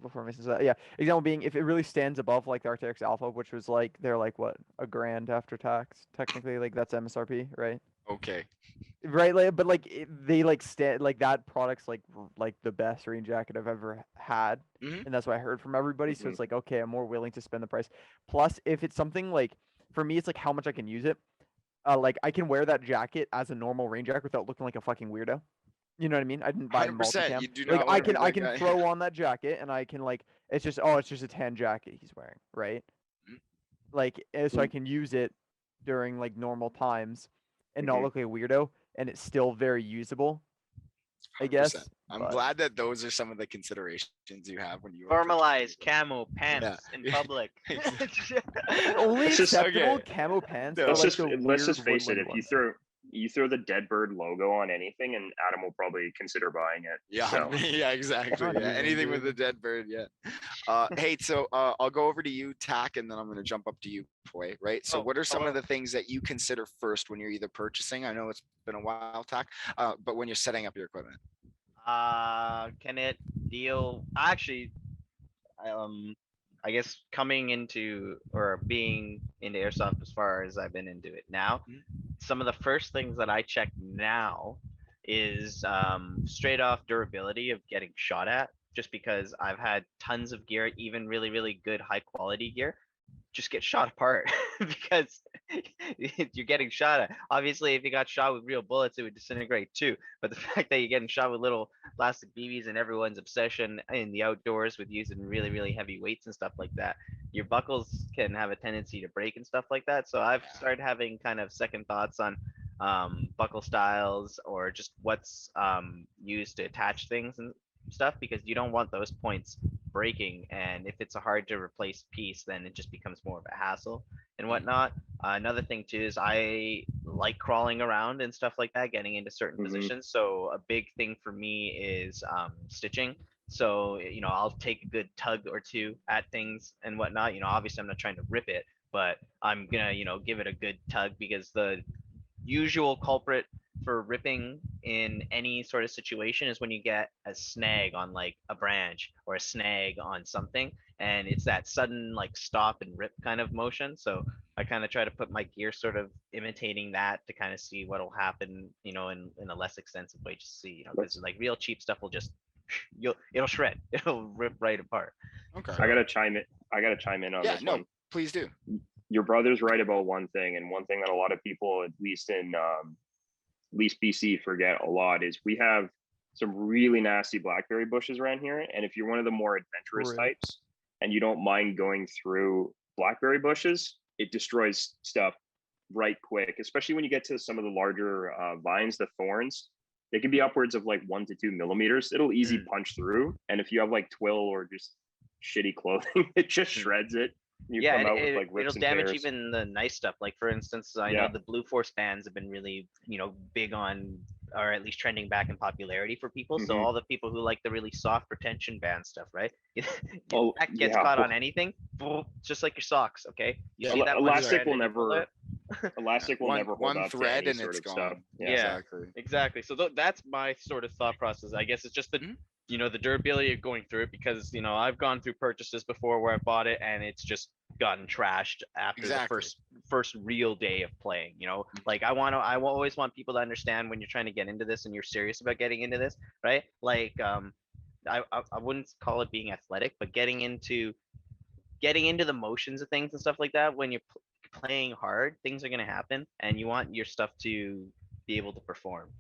Before Mason said that, yeah. Example being, if it really stands above like the Arc'teryx Alpha, which was like they're like what, $1,000 after tax, technically, like that's MSRP, right? Okay. Right, like, but like they like stand like that product's like the best rain jacket I've ever had, Mhm. and that's what I heard from everybody. So Mhm. it's like okay, I'm more willing to spend the price. Plus, if it's something like for me, it's like how much I can use it. Like I can wear that jacket as a normal rain jacket without looking like a fucking weirdo. You know what I mean? I didn't buy 100%. multicam. You do Like not I want to can be I that can guy. throw on that jacket and I can like it's just a tan jacket he's wearing, right? Mhm. Like so I can use it during like normal times and not Mhm. look like a weirdo, and it's still very usable, I guess. 100%. I'm but- glad that those are some of the considerations you have when you are Normalize purchasing. camo pants in public. Only Let's just- acceptable okay. camo pants. No. are, Let's like, just the let's just weird face it. woodland If ones. you throw the Deadbird logo on anything, and Adam will probably consider buying it. Yeah, So, yeah, exactly. Not Yeah, even, anything with a dude. dead bird. Yeah. Hey, so I'll go over to you, Tack, and then I'm gonna jump up to you, Poi. Right. So, Oh, what are some of hello. the things that you consider first when you're either purchasing? I know it's been a while, Tack, but when you're setting up your equipment. Can it deal? Actually, I guess coming into or being into airsoft as far as I've been into it now, Mhm. some of the first things that I check now is straight off durability of getting shot at. Just because I've had tons of gear, even really, really good high quality gear, just get shot apart because you're getting shot at. Obviously, if you got shot with real bullets, it would disintegrate too. But the fact that you're getting shot with little plastic BBs and everyone's obsession in the outdoors with using really, really heavy weights and stuff like that, your buckles can have a tendency to break and stuff like that. So I've started having kind of second thoughts on buckle styles or just what's used to attach things and stuff, because you don't want those points breaking, and if it's a hard to replace piece, then it just becomes more of a hassle and whatnot. Another thing too is I like crawling around and stuff like that, getting into certain Mhm. positions. So a big thing for me is stitching. So I'll take a good tug or two at things and whatnot. Obviously I'm not trying to rip it, but I'm gonna give it a good tug, because the usual culprit for ripping in any sort of situation is when you get a snag on like a branch or a snag on something, and it's that sudden like stop and rip kind of motion. So I kind of try to put my gear sort of imitating that to kind of see what'll happen, in a less extensive way, just see, because like real cheap stuff will just it'll shred, it'll rip right apart. Okay. I gotta chime in. I gotta chime in on Yeah. this No. one. Please do. Your brother's right about one thing, and one thing that a lot of people, at least in at least BC, forget a lot is we have some really nasty blackberry bushes around here. And if you're one of the more adventurous Right. types and you don't mind going through blackberry bushes, it destroys stuff right quick, especially when you get to some of the larger vines, the thorns. They can be upwards of like 1 to 2 millimeters. It'll easy punch through. And if you have like twill or just shitty clothing, it just shreds it. You Yeah, come out with like it'll rips and damage tears. even the nice stuff. Like for instance, I Yeah. know the Blue Force bands have been really, big on, or at least trending back in popularity for people. So Mhm. all the people who like the really soft retention band stuff, right? Oh, That gets yeah. caught on anything, just like your socks. Okay, you see that one Elastic strand will and you pull never. it. Elastic will never hold one up to thread any and sort it's of stuff. gone. Yeah. Yeah. Exactly. Exactly. So that's my sort of thought process. I guess it's just the Mhm. the durability of going through it, because I've gone through purchases before where I bought it and it's just gotten trashed after the Exactly. first real day of playing. Like I always want people to understand when you're trying to get into this and you're serious about getting into this, right? Like I wouldn't call it being athletic, but getting into the motions of things and stuff like that. When you're playing hard, things are going to happen and you want your stuff to be able to perform.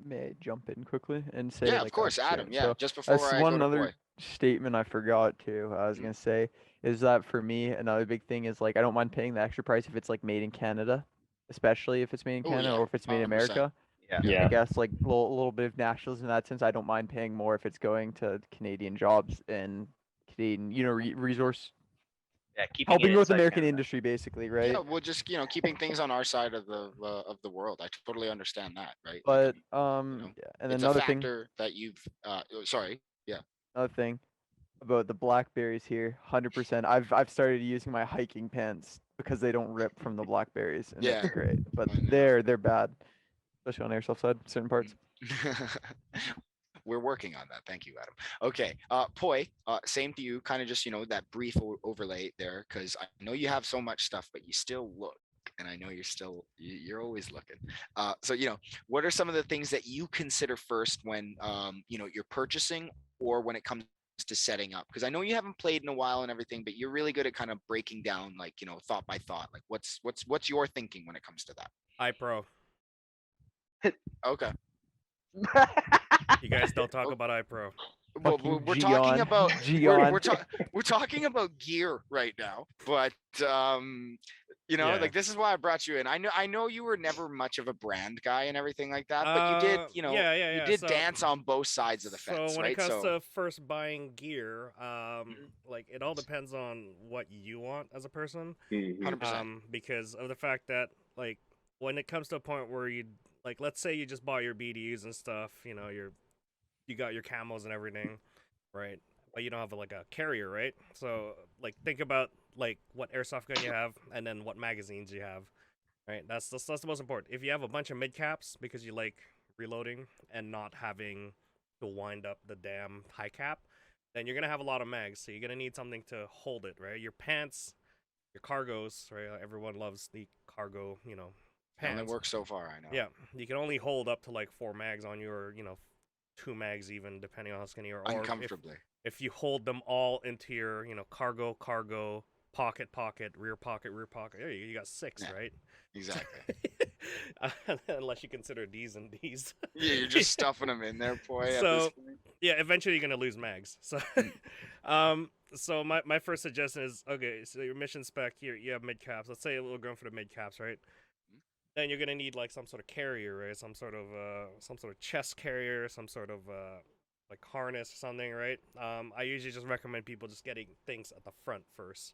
May I jump in quickly and say, Yeah, of like, course, Adam. so, Yeah, so just that's before I one go to other Boy. statement I forgot to. I was Mhm. gonna say is that for me, another big thing is like I don't mind paying the extra price if it's like made in Canada, especially if it's made in Oh Canada yeah, or if it's made in 100%. America. Yeah. I Yeah. guess like a little bit of nationalism in that sense. I don't mind paying more if it's going to Canadian jobs and Canadian, resource Yeah. Keeping it helping with inside American Canada. industry, basically, Yeah, right? we're just keeping things on our side of the world. I totally understand that, right? But know, yeah, and it's a another thing, factor that you've. Sorry. Yeah. another thing about the blackberries here, 100%. I've started using my hiking pants because they don't rip from the blackberries, and Yeah. it's great. But I know. they're bad, especially on airsoft side, certain parts. We're working on that. Thank you, Adam. Okay, Poi, same to you. Kind of just that brief overlay there, because I know you have so much stuff, but you still look, and I know you're always looking. So what are some of the things that you consider first when you're purchasing, or when it comes to setting up? Because I know you haven't played in a while and everything, but you're really good at kind of breaking down, like thought by thought. Like what's your thinking when it comes to that? iPro. Okay. You guys don't talk Oh. about iPro. Well, Fucking we're talking Gion, about Gion. we're talking about gear right now, but Yeah. like this is why I brought you in. I know you were never much of a brand guy and everything like that, but you did Yeah. you did So, dance on both sides of the so fence, when right? it comes So to first buying gear, Mhm. like it all depends on what you want as a person. Mhm. 100%. Because of the fact that like when it comes to a point where you like, let's say you just bought your BDUs and stuff, you got your camos and everything, right? But you don't have like a carrier, right? So like think about like what airsoft gun you have and then what magazines you have, right? That's the most important. If you have a bunch of mid caps because you like reloading and not having to wind up the damn high cap, then you're gonna have a lot of mags. So you're gonna need something to hold it, right? Your pants, your cargos, right? Everyone loves the cargo, It only pants. works so far, I know. Yeah, you can only hold up to like 4 mags on you, or 2 mags even, depending on how skinny you are. Or Uncomfortably. if you hold them all into your cargo, pocket, rear pocket, there you got 6, Yeah. right? Exactly. Unless you consider D's and D's. Yeah, you're just stuffing them in there, boy. At this So point. yeah, eventually you're gonna lose mags. So so my first suggestion is, okay, so your mission spec here, you have mid caps. Let's say we're going for the mid caps, right? Then you're gonna need like some sort of carrier, right? Some sort of chest carrier, some sort of like harness or something, right? I usually just recommend people just getting things at the front first.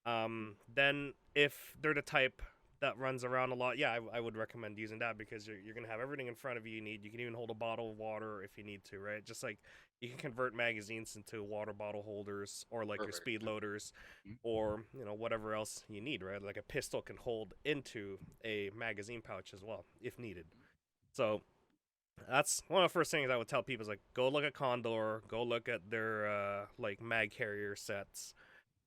Then if they're the type that runs around a lot, yeah, I would recommend using that, because you're gonna have everything in front of you you need. You can even hold a bottle of water if you need to, right? Just like you can convert magazines into water bottle holders, or like your Perfect. speed loaders, Mhm. or whatever else you need, right? Like a pistol can hold into a magazine pouch as well if needed. So that's one of the first things I would tell people is like, go look at Condor, go look at their like mag carrier sets,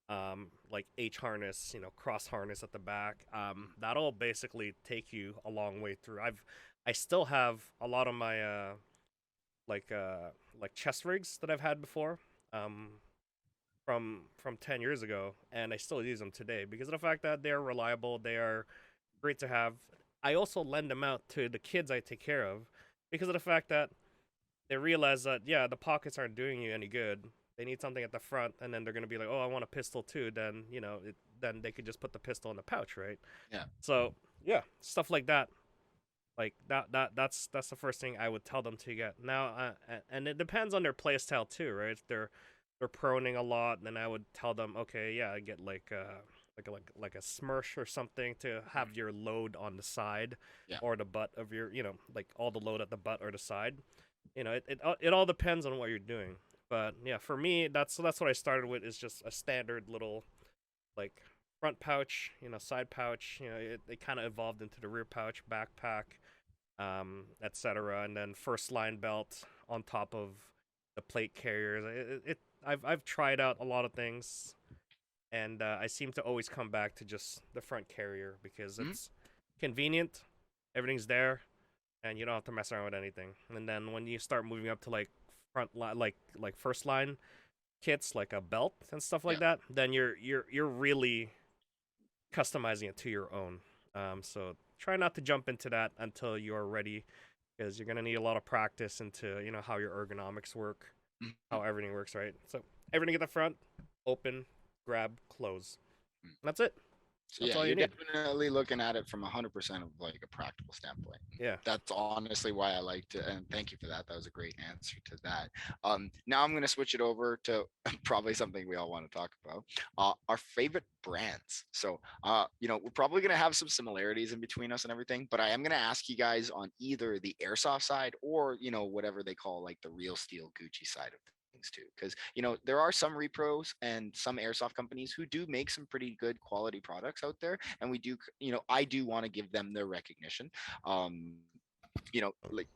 like H harness, cross harness at the back. That'll basically take you a long way through. I still have a lot of my like chest rigs that I've had before, from 10 years ago, and I still use them today because of the fact that they're reliable, they are great to have. I also lend them out to the kids I take care of because of the fact that they realize that, yeah, the pockets aren't doing you any good. They need something at the front, and then they're gonna be like, "Oh, I want a pistol too." Then then they could just put the pistol in the pouch, right? Yeah. So yeah, stuff like that. Like that's the first thing I would tell them to get. Now, and it depends on their play style too, right? If they're they're proning a lot, and then I would tell them, okay, yeah, get like a smirch or something to have your load on the side Yeah. or the butt of your, like all the load at the butt or the side. It all depends on what you're doing. But yeah, for me, that's what I started with, is just a standard little like front pouch, side pouch. It kind of evolved into the rear pouch, backpack, etc. And then first line belt on top of the plate carriers. I've tried out a lot of things, and I seem to always come back to just the front carrier because it's convenient, everything's there, and you don't have to mess around with anything. And then when you start moving up to like front line, like first line kits, like a belt and stuff like that, then you're really customizing it to your own. So try not to jump into that until you're ready, because you're gonna need a lot of practice into how your ergonomics work, how everything works, right? So everything at the front, open, grab, close. That's it. So That's yeah, all you you're need. definitely looking at it from 100% of like a practical standpoint. Yeah. That's honestly why I liked it, and thank you for that. That was a great answer to that. Now I'm gonna switch it over to probably something we all want to talk about. Our favorite brands. So we're probably gonna have some similarities in between us and everything, but I am gonna ask you guys on either the airsoft side or whatever they call like the real steel Gucci side of things too, because there are some repros and some airsoft companies who do make some pretty good quality products out there, and we do I do want to give them their recognition. um like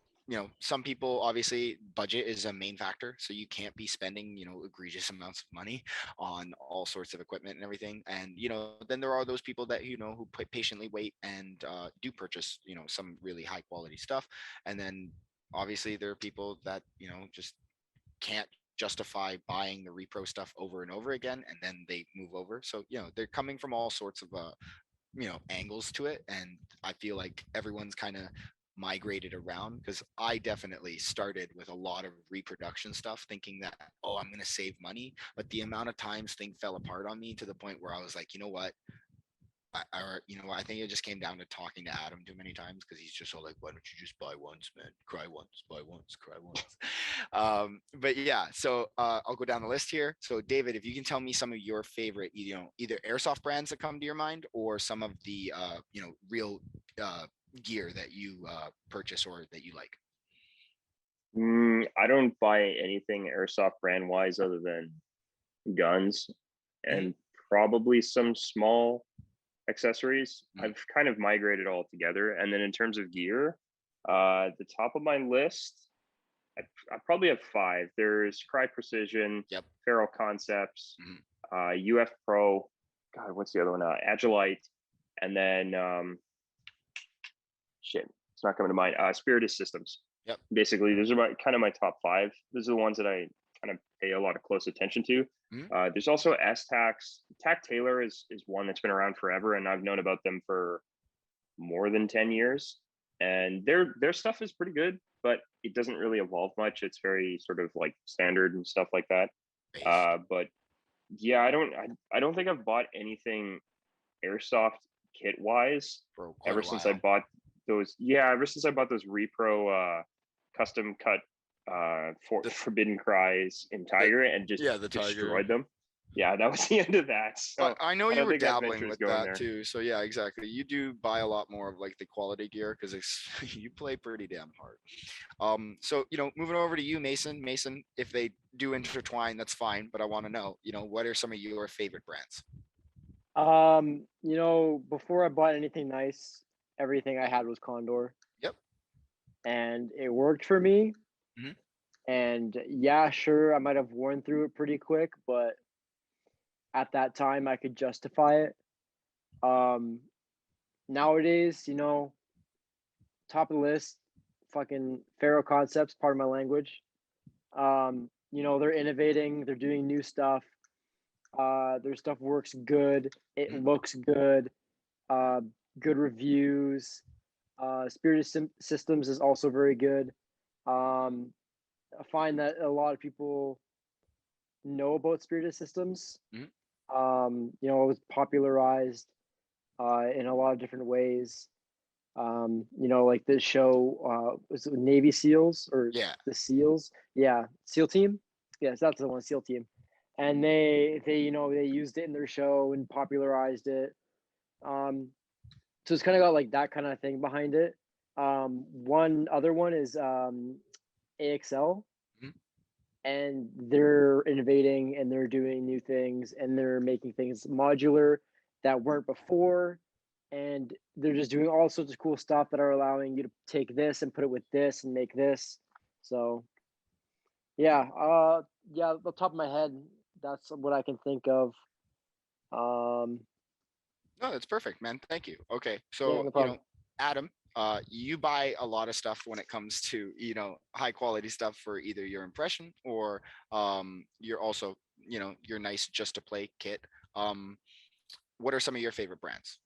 some people, obviously budget is a main factor, so you can't be spending egregious amounts of money on all sorts of equipment and everything. And then there are those people that who patiently wait and do purchase some really high quality stuff. And then obviously there are people that just can't justify buying the repro stuff over and over again, and then they move over. So they're coming from all sorts of angles to it, and I feel like everyone's kind of migrated around, because I definitely started with a lot of reproduction stuff thinking that, oh, I'm going to save money, but the amount of times things fell apart on me to the point where I was like, you know what, I think it just came down to talking to Adam too many times, because he's just all like, why don't you just buy once, man? Cry once, buy once, cry once. But yeah, so I'll go down the list here. So David, if you can tell me some of your favorite, either airsoft brands that come to your mind, or some of the real gear that you purchase or that you like. I don't buy anything airsoft brand wise other than guns and probably some small accessories. I've kind of migrated all together. And then in terms of gear, the top of my list, I probably have 5. There's Cry Precision, Feral Concepts, UF Pro. God, what's the other one? Agilite, and then it's not coming to mind. Spiritus Systems. Yep. Basically, those are kind of my top 5. Those are the ones that I kind of pay a lot of close attention to. There's also S-Tax. Tac Taylor is one that's been around forever, and I've known about them for more than 10 years. And their stuff is pretty good, but it doesn't really evolve much. It's very sort of like standard and stuff like that. But yeah, I don't think I've bought anything airsoft kit wise ever since I bought those. Yeah, ever since I bought those Repro custom cut Forbidden Cries in Tiger and just destroyed them. Yeah, that was the end of that. So I know you were dabbling with that too. So yeah, exactly. You do buy a lot more of like the quality gear because you play pretty damn hard. So moving over to you, Mason. Mason, if they do intertwine, that's fine. But I want to know, what are some of your favorite brands? Before I bought anything nice, everything I had was Condor. Yep. And it worked for me. And yeah, sure, I might have worn through it pretty quick, but at that time I could justify it. Nowadays, top of the list, fucking Feral Concepts, part of my language. They're innovating, they're doing new stuff. Their stuff works good, it looks good, good reviews. Spirit Systems is also very good. I find that a lot of people know about Spirit Systems. It was popularized in a lot of different ways. Like this show was it Navy SEALs or the SEALs? Yeah, SEAL Team. Yes, that's the one, SEAL Team. and they used it in their show and popularized it. So it's kind of got like that kind of thing behind it. One other one is AXL, Mhm. and they're innovating and they're doing new things and they're making things modular that weren't before, and they're just doing all sorts of cool stuff that are allowing you to take this and put it with this and make this. So yeah, the top of my head, that's what I can think of. Um, No, that's perfect, man. Thank you. Okay, yeah, so no problem. Adam, you buy a lot of stuff when it comes to high quality stuff for either your impression or you're also your nice just to play kit. Um, what are some of your favorite brands?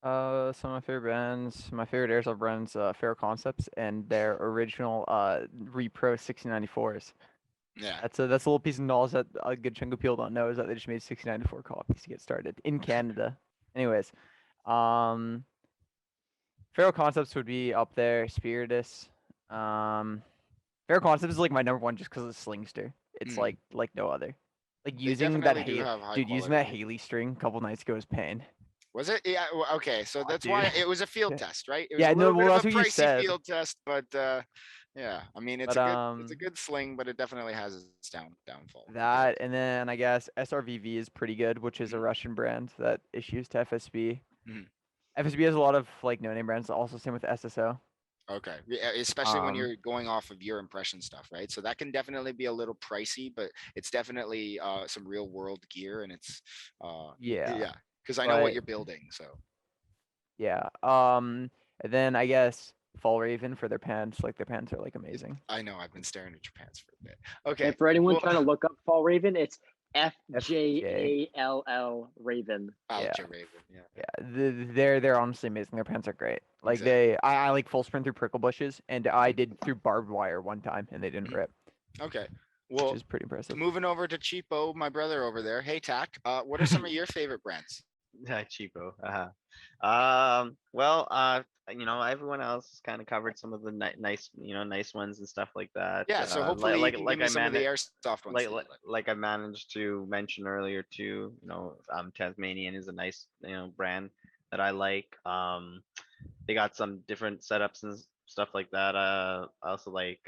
Some of my favorite brands, my favorite Airsoft brands, Fair Concepts and their original Repro 1694s. Yeah. That's a little piece of knowledge that a good chunk of people don't know, is that they just made 1694 copies to get started in Canada. Anyways, um, Fair Concepts would be up there. Spiritus. Fair Concepts is like my number one just because of the Slingster. It's Mm. like no other. Like They using that definitely do have high dude, using that quality. Haley string a couple nights ago was pain. Was it? Yeah. Okay. So Aw, that's dude. why it was a field test, right? It was Yeah, a no, little bit well, of that's a what you pricey said. field test, but yeah. I mean, But it's a good sling, but it definitely has its downfall. that, and then I guess SRVV is pretty good, which is a Mhm. Russian brand that issues to FSB. Mhm. FSB has a lot of like no-name brands. Also, same with SSO. Okay. Yeah, especially when Um, you're going off of your impression stuff, right? So that can definitely be a little pricey, but it's definitely some real world gear, and it's yeah, yeah, because I know what but you're building. So yeah. And then I guess Fall Raven for their pants. Like their pants are like amazing. I know I've been staring at your pants for a bit. And Okay. for anyone Well, trying to look up Fall Raven, it's FJ. FJALL Raven. I'll Yeah. Raven. Yeah. Yeah, they're honestly amazing. Their pants are great. Like Exactly. I like full sprint through prickle bushes, and I Mhm. did through barbed wire one time, and they didn't Mhm. rip, Okay. which Well, is pretty impressive. moving over to Cheapo, my brother over there. Hey, Tack. What are some of your favorite brands? Cheapo. Well, everyone else has kind of covered some of the nice, nice ones and stuff like that. Yeah. So hopefully you can give me some of the airsoft ones that you like. Like I managed to mention earlier too. Tasmanian is a nice, brand that I like. They got some different setups and stuff like that. I also like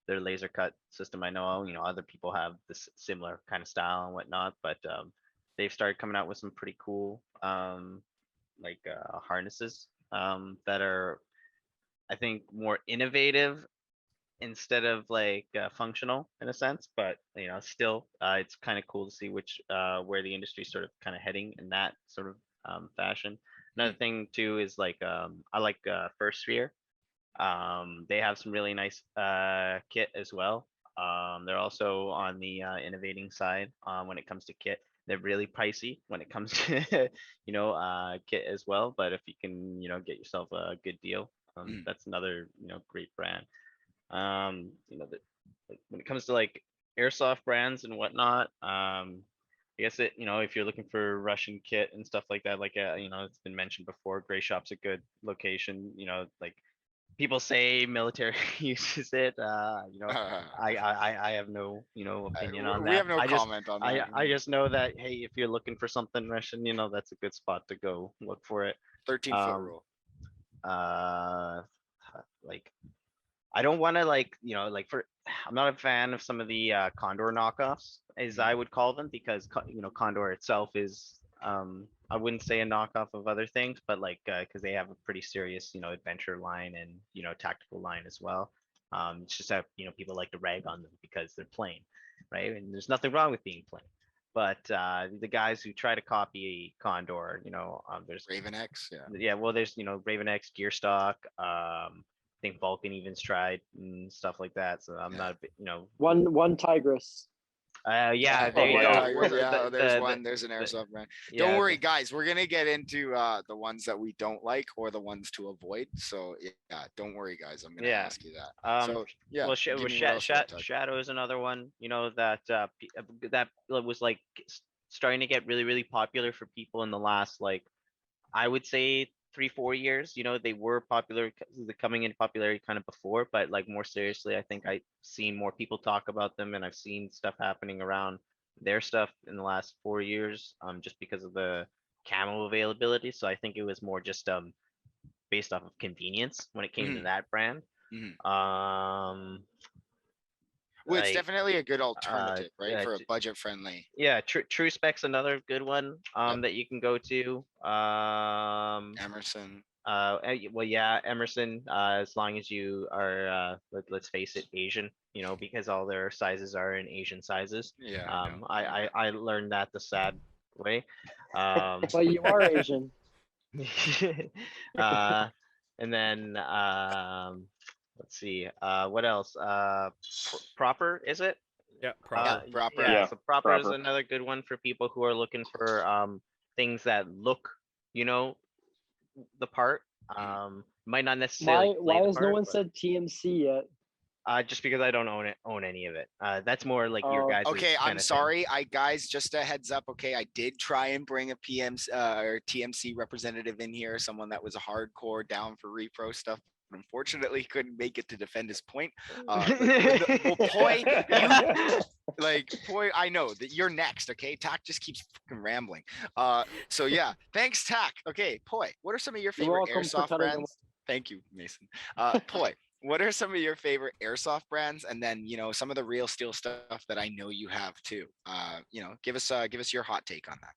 their laser cut system. I know, other people have this similar kind of style and whatnot, but they've started coming out with some pretty cool harnesses that are, I think, more innovative instead of functional in a sense, but still it's kind of cool to see which where the industry's sort of kind of heading in that sort of fashion. Another thing too is I like First Sphere. They have some really nice kit as well. They're also on the innovating side when it comes to kit. They're really pricey when it comes to kit as well. But if you can get yourself a good deal, that's another great brand. When it comes to airsoft brands and whatnot, I guess if you're looking for Russian kit and stuff like that, it's been mentioned before, Gray Shop's a good location. People say military uses it. I have no opinion on We that. have no comment on that. I just know that, hey, if you're looking for something Russian, that's a good spot to go look for it. 13-foot rule. Uh, like I don't want to I'm not a fan of some of the Condor knockoffs, as I would call them, because Condor itself is I wouldn't say a knockoff of other things, but because they have a pretty serious adventure line and tactical line as well. It's just that people like to rag on them because they're plain, right? And there's nothing wrong with being plain. But the guys who try to copy Condor, there's Raven X, yeah. yeah, well, there's Raven X, Gearstock. I think Vulcan even's tried and stuff like that. So I'm not a bit, One Tigress. yeah, Oh, there you one go. Tiger, yeah, The- there's the- one. There's an the- airsoft brand. yeah, Don't worry, guys. We're gonna get into the ones that we don't like or the ones to avoid. So yeah, don't worry, guys. I'm gonna Yeah. ask you that. Um, So yeah, well, give me what else you got, Tuck. Shadow is another one. That was starting to get really, really popular for people in the last I would say 3-4 years, they were popular, coming into popularity kind of before, but like more seriously, I think I've seen more people talk about them, and I've seen stuff happening around their stuff in the last 4 years, just because of the camo availability. So I think it was more just based off of convenience when it came to Mhm. that brand. Mhm. Um, Well, it's like definitely a good alternative, right, yeah, for a budget friendly. yeah, True Spec's another good one Yep. that you can go to. Emerson. Well, yeah, Emerson, as long as you are, let's face it, Asian, because all their sizes are in Asian sizes. Yeah, I know. I learned that the sad way. But you are Asian. uh, and then let's see, what else? Proper, is it? Yeah, Yeah, proper. proper. Yeah, Yeah, so proper is proper. another good one for people who are looking for things that look, you know, the part. Might not necessarily play Why the has no part, one but said TMC yet? just because I don't own any of it. That's more like your Oh, guys' Okay, I'm kind of thing. sorry. Guys, just a heads up. Okay, I did try and bring a or TMC representative in here, someone that was hardcore down for repro stuff. But unfortunately, couldn't make it to defend his point. Poi, I know that you're next. Okay, Tack just keeps fucking rambling. So yeah, thanks, Tack. Okay, Poi, what are some of your You're favorite welcome for airsoft cutting him brands? Thank you, Mason. Poi, what are some of your favorite airsoft brands? And then, some of the real steel stuff that I know you have too. Give us your hot take on that.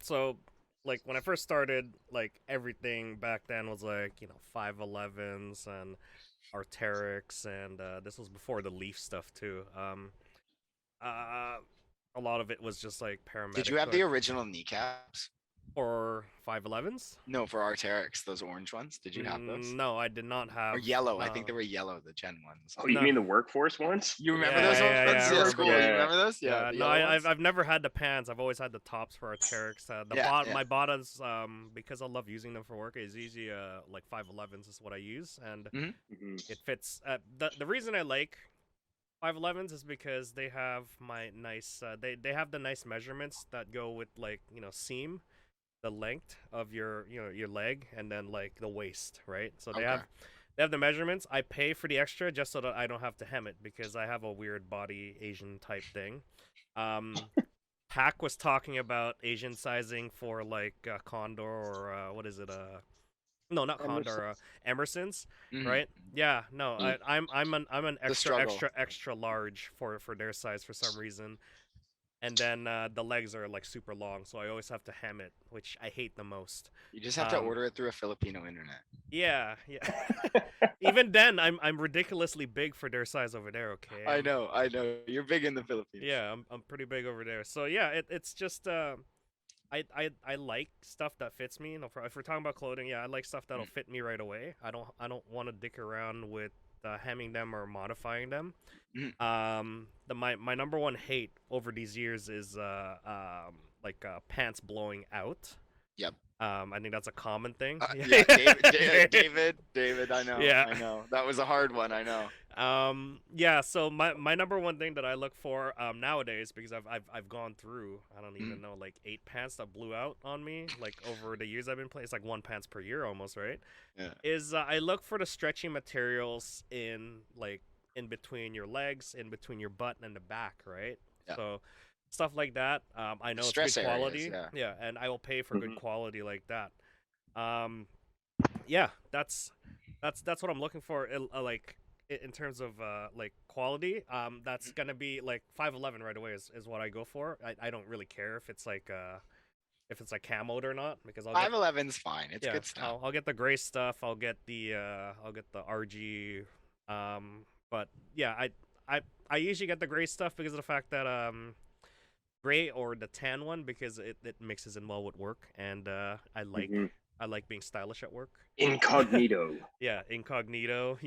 So like when I first started, like everything back then was like 511s and Arc'teryx, and this was before the Leaf stuff too. A lot of it was just like paramedic. Did you have the original kneecaps? or 511s? No, for Arc'teryx, those orange ones. Did you have those? No, I did not have. Or yellow. I think they were yellow, the Gen ones. Oh, you No. mean the workforce ones? You remember Yeah, those ones yeah, from yeah, I CS remember school? those. You remember those? Yeah. the No, yellow ones? I've never had the pants. I've always had the tops for Arc'teryx. Yeah. My bottoms, because I love using them for work, is usually like 511s is what I use, and Mhm. it fits. The reason I like 511s is because they have my nice. They have the nice measurements that go with like seam, the length of your your leg, and then like the waist, right? So Okay. they have the measurements. I pay for the extra just so that I don't have to hem it because I have a weird body Asian type thing. Pack was talking about Asian sizing for like Condor or what is it? No, not Condor. Emerson's, Mhm. right? Yeah, no, Mm. I'm an struggle. extra large for their size for some reason. And then the legs are like super long, so I always have to hem it, which I hate the most. You just have to Um, order it through a Filipino internet. Yeah, yeah. Even then, I'm ridiculously big for their size over there. Okay. I know. You're big in the Philippines. Yeah, I'm pretty big over there. So yeah, it's just I like stuff that fits me. If we're talking about clothing, yeah, I like stuff that'll fit me right away. I don't want to dick around with hemming them or modifying them. My number one hate over these years is pants blowing out. Yep. I think that's a common thing. Yeah, David, I know. Yeah. I know. That was a hard one, I know. Yeah, so my number one thing that I look for nowadays, because I've gone through, I don't even know, like 8 pants that blew out on me like over the years I've been playing. It's like 1 pants per year almost, right? Yeah. Is I look for the stretchy materials in between your legs, in between your butt and the back, right? Yeah. So stuff like that. I know Stress it's good areas, quality. yeah. And I will pay for good Mhm. quality like that. Yeah, that's what I'm looking for. In terms of like quality, that's gonna be like 511 right away is what I go for. I don't really care if it's like camoed or not, because I'll get 511's fine. It's yeah, good stuff. I'll get the gray stuff. I'll get the RG. But yeah, I usually get the gray stuff because of the fact that gray or the tan one, because it mixes in well with work, and I like Mhm. I like being stylish at work. Incognito. Yeah, incognito.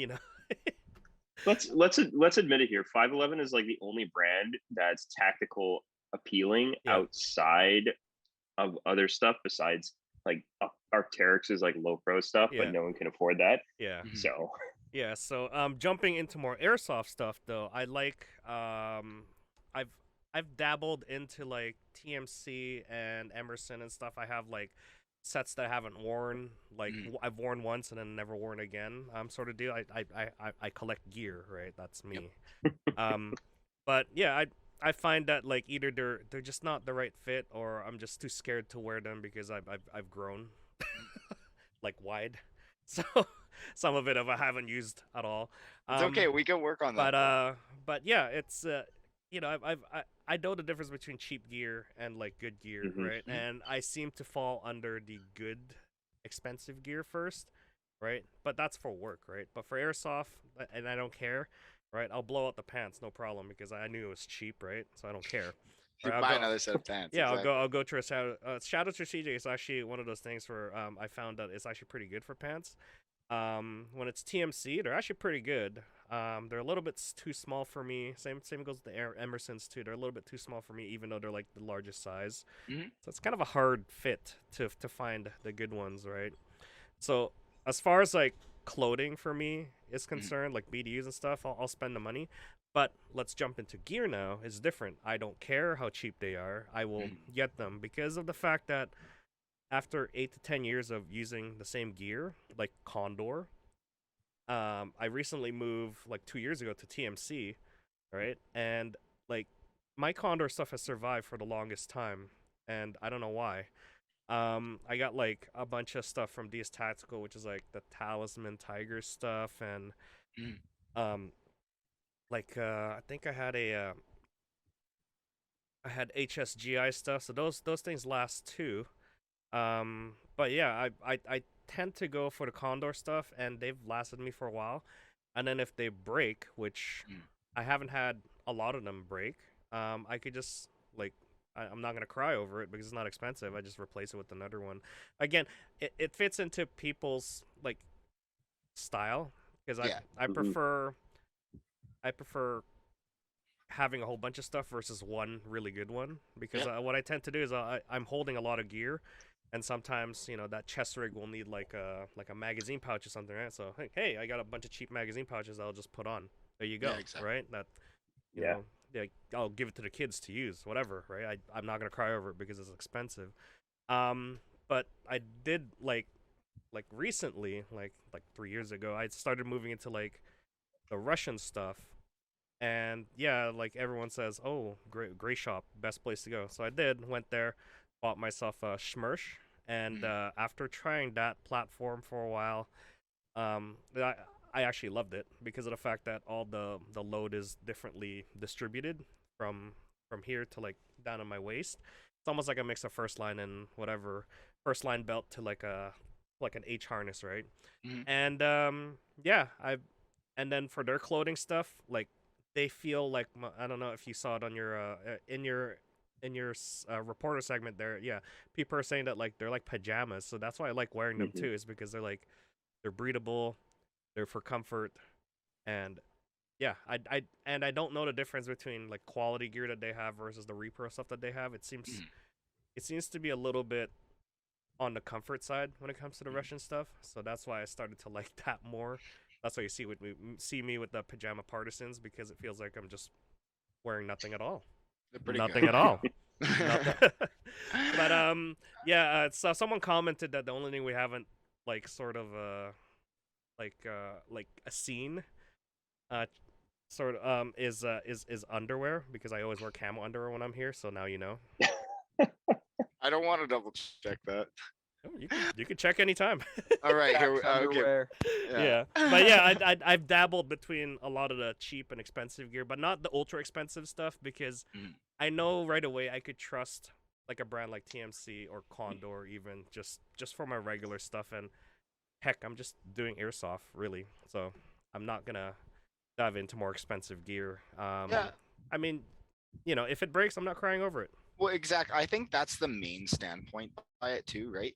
Let's admit it here. 511 is like the only brand that's tactical appealing Yeah. outside of other stuff besides like Arc'teryx is like low pro stuff, Yeah. but no one can afford that. Yeah. Mhm. So Yeah, so jumping into more airsoft stuff though, I like I've dabbled into like TMC and Emerson and stuff. I have like sets that I haven't worn. Like Mhm. I've worn once and then never worn again. Sort of deal. I collect gear, right? That's me. Um, but yeah, I find that like either they're just not the right fit, or I'm just too scared to wear them because I've grown like wide. So some of it I haven't used at all. It's okay. We can work on that. But though. but yeah, it's you know, I know the difference between cheap gear and like good gear, Mhm. right? And I seem to fall under the good expensive gear first, right? But that's for work, right? But for airsoft, and I don't care, right? I'll blow out the pants, no problem, because I knew it was cheap, right? So I don't care. You Right, I'll buy go. another set of pants. Yeah, exactly. I'll go to a Shadow Strategic is actually one of those things where I found that it's actually pretty good for pants. When it's TMC, they're actually pretty good. They're a little bit too small for me. Same goes with the Emersons too. They're a little bit too small for me, even though they're like the largest size. Mhm. So it's kind of a hard fit to find the good ones, right? So as far as like clothing for me is concerned, like BDUs and stuff, I'll spend the money. But let's jump into gear now. It's different. I don't care how cheap they are. I will get them because of the fact that after 8 to 10 years of using the same gear, like Condor, I recently moved like 2 years ago to TMC, right? And like my Condor stuff has survived for the longest time, and I don't know why. I got like a bunch of stuff from DS Tactical, which is like the Talisman Tiger stuff, and Mm. um, I think I had HSGI stuff, so those things last too. But yeah, I tend to go for the Condor stuff, and they've lasted me for a while. And then if they break, which Mm. I haven't had a lot of them break, I could just like I'm not gonna cry over it because it's not expensive. I just replace it with another one. Again, it fits into people's like style because Yeah. I Mhm. prefer having a whole bunch of stuff versus one really good one because Yeah. what I tend to do is I'm holding a lot of gear, and sometimes that chest rig will need like a magazine pouch or something, right? So hey, I got a bunch of cheap magazine pouches I'll just put on. There you go, Yeah, exactly. right? That you Yeah. know, yeah, I'll give it to the kids to use, whatever, right? I'm not gonna cry over it because it's expensive. But I did like recently, like 3 years ago, I started moving into like the Russian stuff, and yeah, like everyone says, oh, gray shop, best place to go. So I did, went there, bought myself a Schmersh, and after trying that platform for a while, I actually loved it because of the fact that all the load is differently distributed from here to like down on my waist. It's almost like a mix of first line and whatever first line belt to like an H harness, right? Mhm. And yeah, and then for their clothing stuff, like they feel like I don't know if you saw it on your in your reporter segment there. Yeah, people are saying that like they're like pajamas, so that's why I like wearing them Mhm. too. Is because they're breathable, they're for comfort, and yeah, I don't know the difference between like quality gear that they have versus the repro stuff that they have. Mhm. It seems to be a little bit on the comfort side when it comes to the Russian stuff. So that's why I started to like that more. That's why you see me with the pajama partisans because it feels like I'm just wearing nothing at all. They're pretty Nothing good. at all. Nothing. But yeah. So someone commented that the only thing we haven't like sort of like a scene uh sort of is underwear because I always wear camo underwear when I'm here. So now you know. I don't want to double check that. Oh, you can check anytime. All right, here. Facts, Okay. underwear. Yeah. But yeah, I've dabbled between a lot of the cheap and expensive gear, but not the ultra expensive stuff because Mm. I know right away I could trust like a brand like TMC or Condor even just for my regular stuff. And heck, I'm just doing airsoft really, so I'm not gonna dive into more expensive gear. Yeah. I mean, if it breaks, I'm not crying over it. Well, exactly. I think that's the main standpoint by it too, right?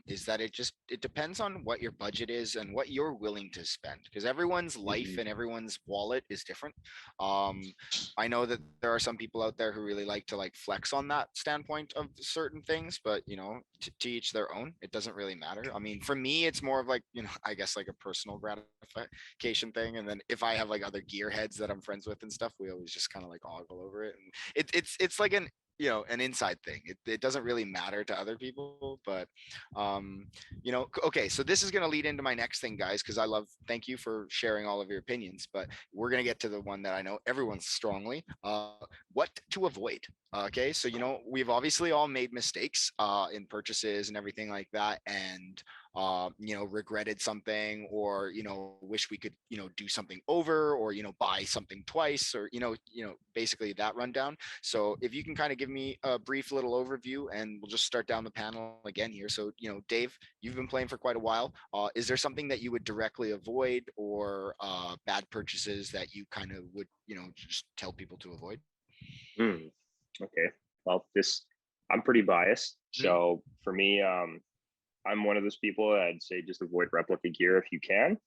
Is that it depends on what your budget is and what you're willing to spend, because everyone's life Mhm. and everyone's wallet is different. I know that there are some people out there who really like to like flex on that standpoint of certain things, but to each their own. It doesn't really matter. I mean, for me, it's more of like, I guess like a personal gratification thing. And then if I have like other gearheads that I'm friends with and stuff, we always just kind of like ogle over it. And it's like you know, an inside thing. It doesn't really matter to other people, but you know, okay, so this is going to lead into my next thing, guys, because thank you for sharing all of your opinions, but we're going to get to the one that I know everyone's strongly, what to avoid. Okay, so, you know, we've obviously all made mistakes in purchases and everything like that, and you know, regretted something, or, you know, wish we could, you know, do something over, or, you know, buy something twice, or, you know, basically that rundown. So if you can kind of give me a brief little overview, and we'll just start down the panel again here. So, you know, Dave, you've been playing for quite a while. Is there something that you would directly avoid, or bad purchases that you kind of would, you know, just tell people to avoid? Okay. Well, I'm pretty biased. So for me, I'm one of those people that I'd say just avoid replica gear if you can.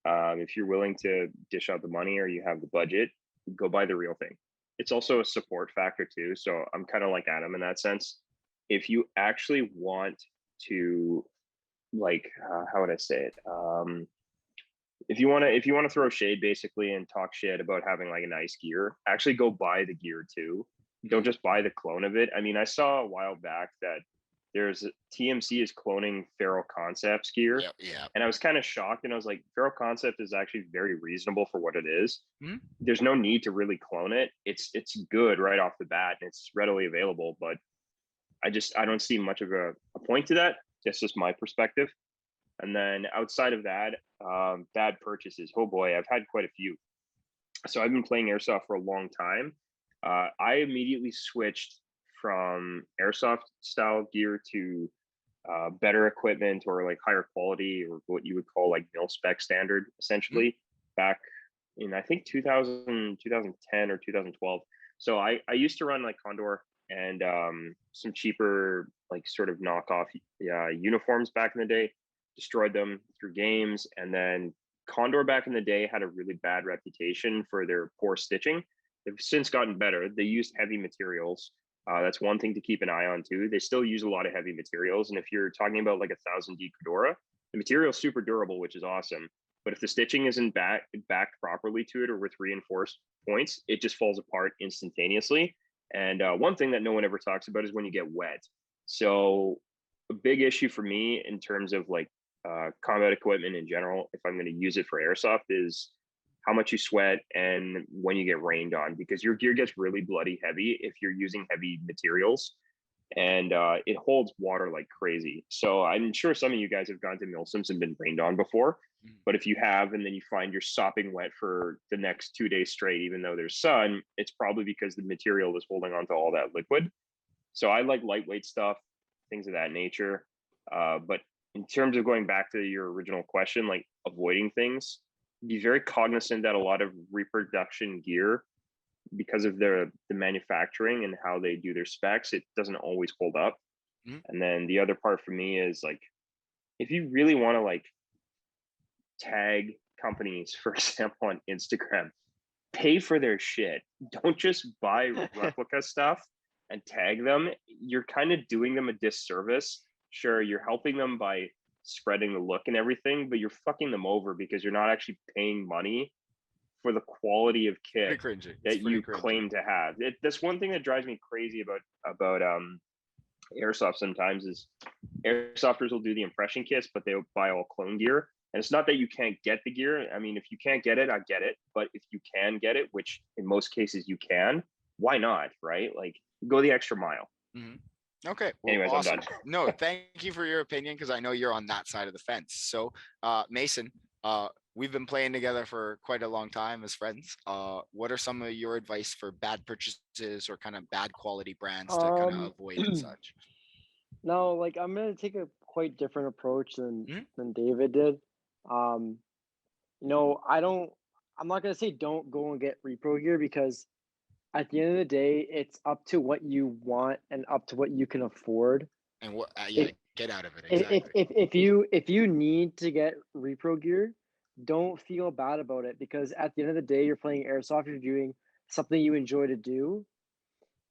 If you're willing to dish out the money or you have the budget, go buy the real thing. It's also a support factor too. So I'm kind of like Adam in that sense. If you actually want to, like, how would I say it? If you want to throw shade basically and talk shit about having like a nice gear, actually go buy the gear too. Don't just buy the clone of it. I mean, I saw a while back that TMC is cloning Feral Concepts gear. Yeah. And I was kind of shocked, and I was like, Feral Concept is actually very reasonable for what it is. Mhm. There's no need to really clone it. It's good right off the bat, and it's readily available, but I don't see much of a point to that. That's just my perspective. And then outside of that, bad purchases. Oh boy, I've had quite a few. So I've been playing airsoft for a long time. I immediately switched from airsoft style gear to better equipment, or like higher quality, or what you would call like mil spec standard, essentially, back in I think 2010 or 2012. So I used to run like Condor and some cheaper like sort of knockoff uniforms back in the day. Destroyed them through games, and then Condor back in the day had a really bad reputation for their poor stitching. They've since gotten better. They used heavy materials. That's one thing to keep an eye on too. They still use a lot of heavy materials, and if you're talking about like 1000D Fedora, the material is super durable, which is awesome. But if the stitching isn't backed properly to it, or with reinforced points, it just falls apart instantaneously. And one thing that no one ever talks about is when you get wet. So a big issue for me in terms of like combat equipment in general, if I'm going to use it for airsoft, is how much you sweat and when you get rained on, because your gear gets really bloody heavy if you're using heavy materials, and it holds water like crazy. So I'm sure some of you guys have gone to Milsims and been rained on before, but if you have, and then you find you're sopping wet for the next 2 days straight, even though there's sun, it's probably because the material is holding on to all that liquid. So I like lightweight stuff, things of that nature. But in terms of going back to your original question, like avoiding things, be very cognizant that a lot of reproduction gear, because of the manufacturing and how they do their specs, it doesn't always hold up. And then the other part for me is like, if you really want to like tag companies, for example, on Instagram, pay for their shit. Don't just buy replica stuff and tag them. You're kind of doing them a disservice. Sure, you're helping them by spreading the look and everything, but you're fucking them over because you're not actually paying money for the quality of kit that you claim to have. That's one thing that drives me crazy about airsoft sometimes is airsofters will do the impression kits, but they'll buy all clone gear. And it's not that you can't get the gear. I mean, if you can't get it, I get it. But if you can get it, which in most cases you can, why not, right? Like, go the extra mile. Okay. Well, anyways, awesome. I'm done. No, thank you for your opinion, because I know you're on that side of the fence. So, Mason, we've been playing together for quite a long time as friends. What are some of your advice for bad purchases or kind of bad quality brands to kind of avoid and such? No, like I'm gonna take a quite different approach Mhm. than David did. No, I'm not gonna say don't go and get repro gear, because at the end of the day, it's up to what you want and up to what you can afford. And what If get out of it if exactly. if you need to get repro gear, don't feel bad about it, because at the end of the day, you're playing airsoft, you're doing something you enjoy to do.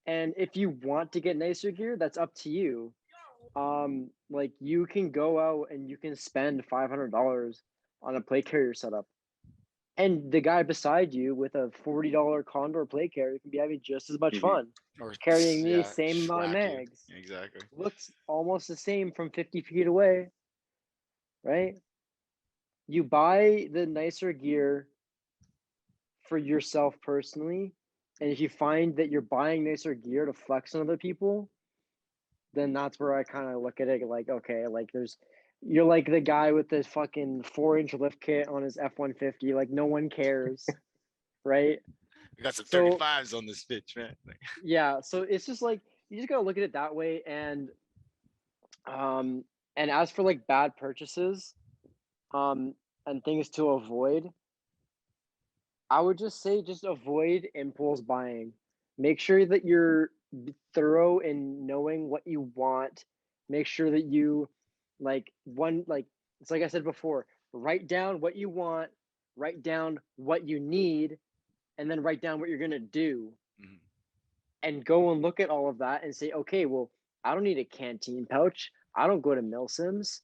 And if you want to get nicer gear, that's up to you. Like you can go out and you can spend $500 on a plate carrier setup. And the guy beside you with a $40 Condor plate carrier can be having just as much Mhm. fun, Or carrying the yeah, same amount of schwack you. mags. Exactly. Looks almost the same from 50 feet away, right? You buy the nicer gear for yourself personally, and if you find that you're buying nicer gear to flex on other people, then that's where I kind of look at it like, okay, like you're like the guy with this fucking 4-inch lift kit on his F-150, like no one cares, right? We got some So 35s on this bitch, man. yeah, so it's just like you just gotta look at it that way, um, and as for like bad purchases, um, and things to avoid, I would just say just avoid impulse buying. Make sure that you're thorough in knowing what you want. Make sure that you like it's like I said before, write down what you want, write down what you need, and then write down what you're gonna do. Mhm. And go and look at all of that and say, okay, well, I don't need a canteen pouch. I don't go to Milsims.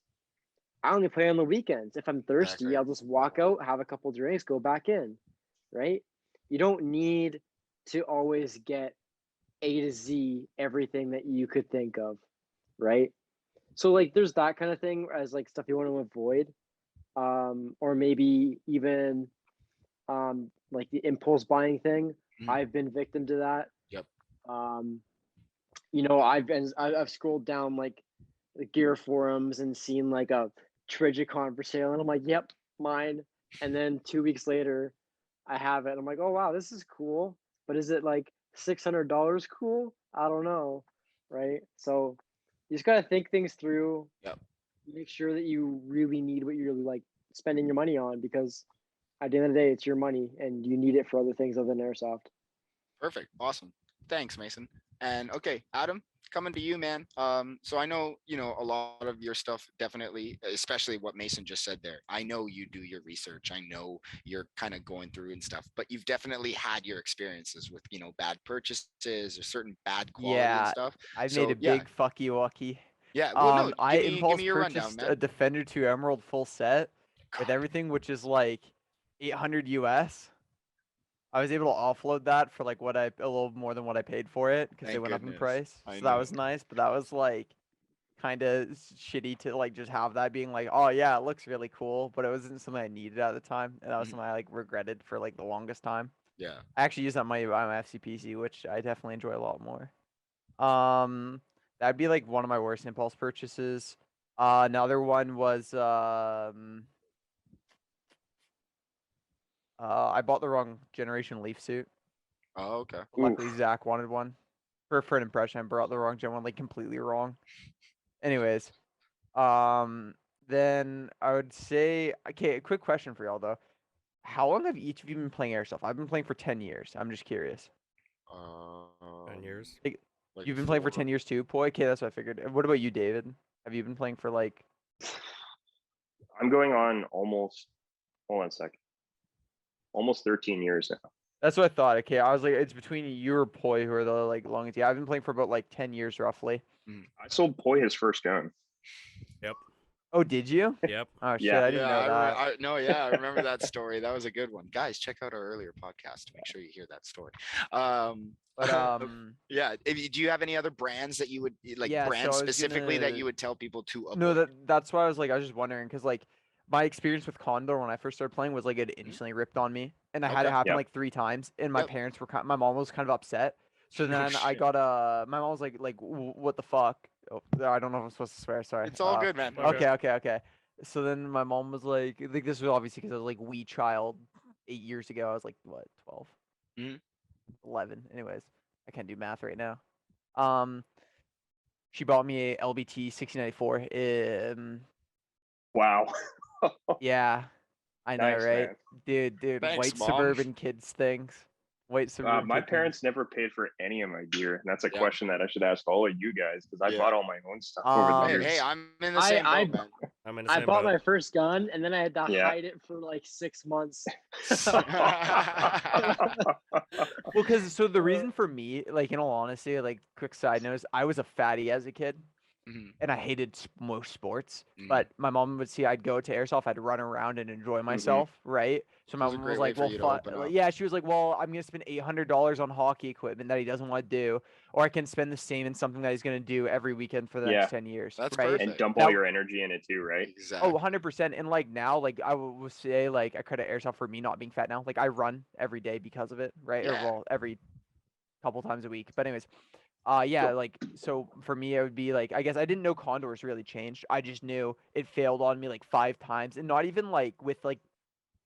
I only play on the weekends. If I'm thirsty, Exactly. I'll just walk out, have a couple drinks, go back in, right? You don't need to always get A to Z everything that you could think of, right? So like there's that kind of thing as like stuff you want to avoid. Or maybe even like the impulse buying thing. Mhm. I've been victim to that. Yep. Um, I've scrolled down like the gear forums and seen like a Trigicon for sale, and I'm like, yep, mine. And then 2 weeks later, I have it. I'm like, oh wow, this is cool, but is it like $600 cool? I don't know, right? So you just gotta think things through. Yep. Make sure that you really need what you're like spending your money on, because at the end of the day, it's your money and you need it for other things other than airsoft. Perfect. Awesome. Thanks, Mason. And okay, Adam, coming to you, man. So I know, a lot of your stuff definitely, especially what Mason just said there. I know you do your research. I know you're kind of going through and stuff, but you've definitely had your experiences with, bad purchases or certain bad quality and Yeah, stuff. I made So a yeah, big fucky wucky. yeah. Well, no, I give impulse me your rundown, purchased a man. Defender 2 Emerald full set with God, everything, which is like 800 US. I was able to offload that for like a little more than what I paid for it because they thank went up in goodness. price. I So that know. was nice, but that was like kind of shitty to like just have that being like, oh yeah, it looks really cool, but it wasn't something I needed at the time, and that was Mhm. something I like regretted for like the longest time. Yeah. I actually use that on my FCPC, which I definitely enjoy a lot more. Um, that'd be like one of my worst impulse purchases. Another one was I bought the wrong generation leaf suit. Oh, okay. Luckily, Oof. Zach wanted one for an impression. I brought the wrong gen one, like completely wrong. Anyways, then I would say, okay, a quick question for y'all though. How long have each of you been playing airsoft? I've been playing for 10 years. I'm just curious. 10 years. Like You've been playing for 4. 10 years too, Poi? Okay, that's what I figured. What about you, David? Have you been playing for like? I'm going on almost, hold on a sec, almost 13 years now. That's what I thought. Okay, I was like, it's between you or Poi who are the like longest. Yeah, I've been playing for about like 10 years roughly. I sold Poi his first gun. Yep. Oh, did you? Yep. Oh shit, Yeah. I didn't know that. I remember that story. That was a good one. Guys, check out our earlier podcast to make sure you hear that story. But yeah. Do you have any other brands that you would like yeah, so brands I was specifically that gonna you would tell people to avoid? No, that's why I was like, I was just wondering because like my experience with Condor when I first started playing was like it Mhm. instantly ripped on me, and I had it Okay. happen Yep. like 3 times, and my Yep. parents were my mom was kind of upset. So Oh, then I shit. got my mom was like, what the fuck? Oh, I don't know if I'm supposed to swear. Sorry. It's all good, man. Okay. Okay. So then my mom was like this was obviously because I was like wee child 8 years ago. I was like what 12, Mhm. 11. Anyways, I can't do math right now. Um, she bought me a LBT 1694. Wow. Yeah, I know, Nice, right? man. Dude, Thanks, white Mom. suburban kids things. White suburban My kid things. parents never paid for any of my gear. And that's a Yeah. question that I should ask all of you guys because I Yeah. bought all my own stuff over the Hey, years. hey, I'm in the same I boat, man. I'm in the I same bought boat. my first gun and then I had to Yeah. hide it for like 6 months. Well, because so the reason for me, like in all honesty, like quick side note, is I was a fatty as a kid. Mhm. and I hated most sports. Mhm. But my mom would see I'd go to airsoft, I'd run around and enjoy myself, right? So my was a mom great was way like, for "Well, you to open up. yeah." She was like, "Well, I'm gonna spend $800 on hockey equipment that he doesn't want to do, or I can spend the same in something that he's gonna do every weekend for the Yeah. next 10 years." That's right? perfect. And dump That all w- your energy in it too, right? Exactly. Oh, 100%. And like now, like I would say, like I credit airsoft for me not being fat now. Like I run every day because of it, right? Or Yeah. well, every couple times a week. But anyways, yeah, Cool. like so for me, it would be like I guess I didn't know condors really changed. I just knew it failed on me like 5 times, and not even like with like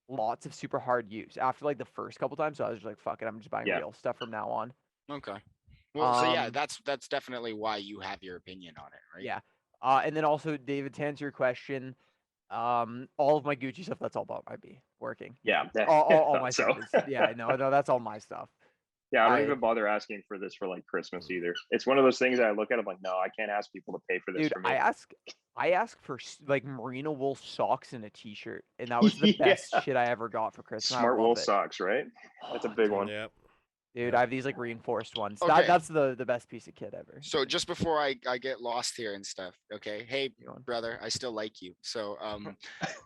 lots of super hard use. After like the first couple times, so I was just like, fuck it, I'm just buying Yeah. real stuff from now on. Okay. Well, so yeah, Um, that's definitely why you have your opinion on it, right? Yeah. And then also, David, to answer your question, all of my Gucci stuff, that's all bought by me working. Yeah. All Thought my so. stuff is, yeah, no, that's all my stuff. Yeah, I don't I- even bother asking for this for like Christmas either. It's one of those things that I look at. I'm like, no, I can't ask people to pay for this Dude, for me. I ask for like merino wool socks and a t-shirt, and that was the best Yeah. shit I ever got for Christmas. Smart I wool love it. socks, right? That's a Oh, big dude, one. Yep. Dude, Yeah. I have these like reinforced ones. Okay. That's the best piece of kit ever. So just before I get lost here and stuff, okay? Hey, You want- brother, I still like you. So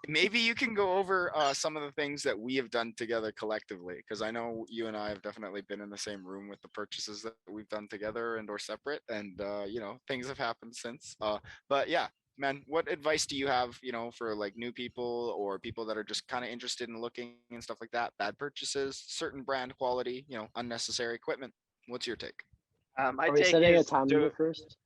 maybe you can go over some of the things that we have done together collectively, because I know you and I have definitely been in the same room with the purchases that we've done together and or separate, and you know, things have happened since. But yeah, man, what advice do you have, you know, for like new people or people that are just kind of interested in looking and stuff like that? Bad purchases, certain brand quality, you know, unnecessary equipment. What's your take? My Are we take setting a is time limit first?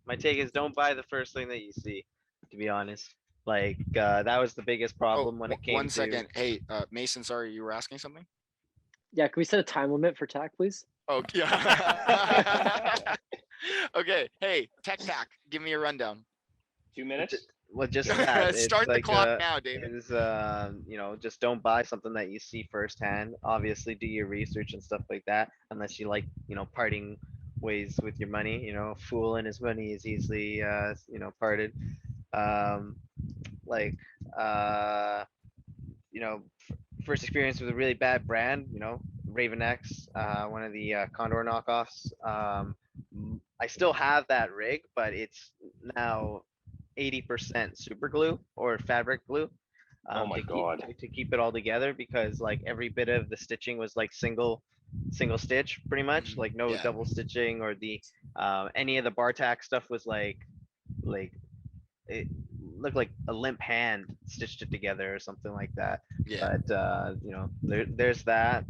my take is don't buy the first thing that you see. To be honest, like that was the biggest problem when it came One to. second. Hey, Mason, sorry, you were asking something? Yeah, can we set a time limit for TAC, please? Oh, yeah. Okay. Hey, Tech Tac, give me a rundown. 2 minutes. Well, just that. It's Start the like, clock now, David. Is you know, just don't buy something that you see firsthand. Obviously, do your research and stuff like that, unless you like, you know, parting ways with your money. You know, fool and his money is easily, you know, parted. Um, like, you know, first experience with a really bad brand. You know, Raven X, one of the Condor knockoffs. I still have that rig, but it's now 80% super glue or fabric glue. Oh my God. To keep it all together, because like every bit of the stitching was like single stitch pretty much, like no Yeah. double stitching, or the any of the bar tack stuff was like it looked like a limp hand stitched it together or something like that. Yeah. But you know, there's that.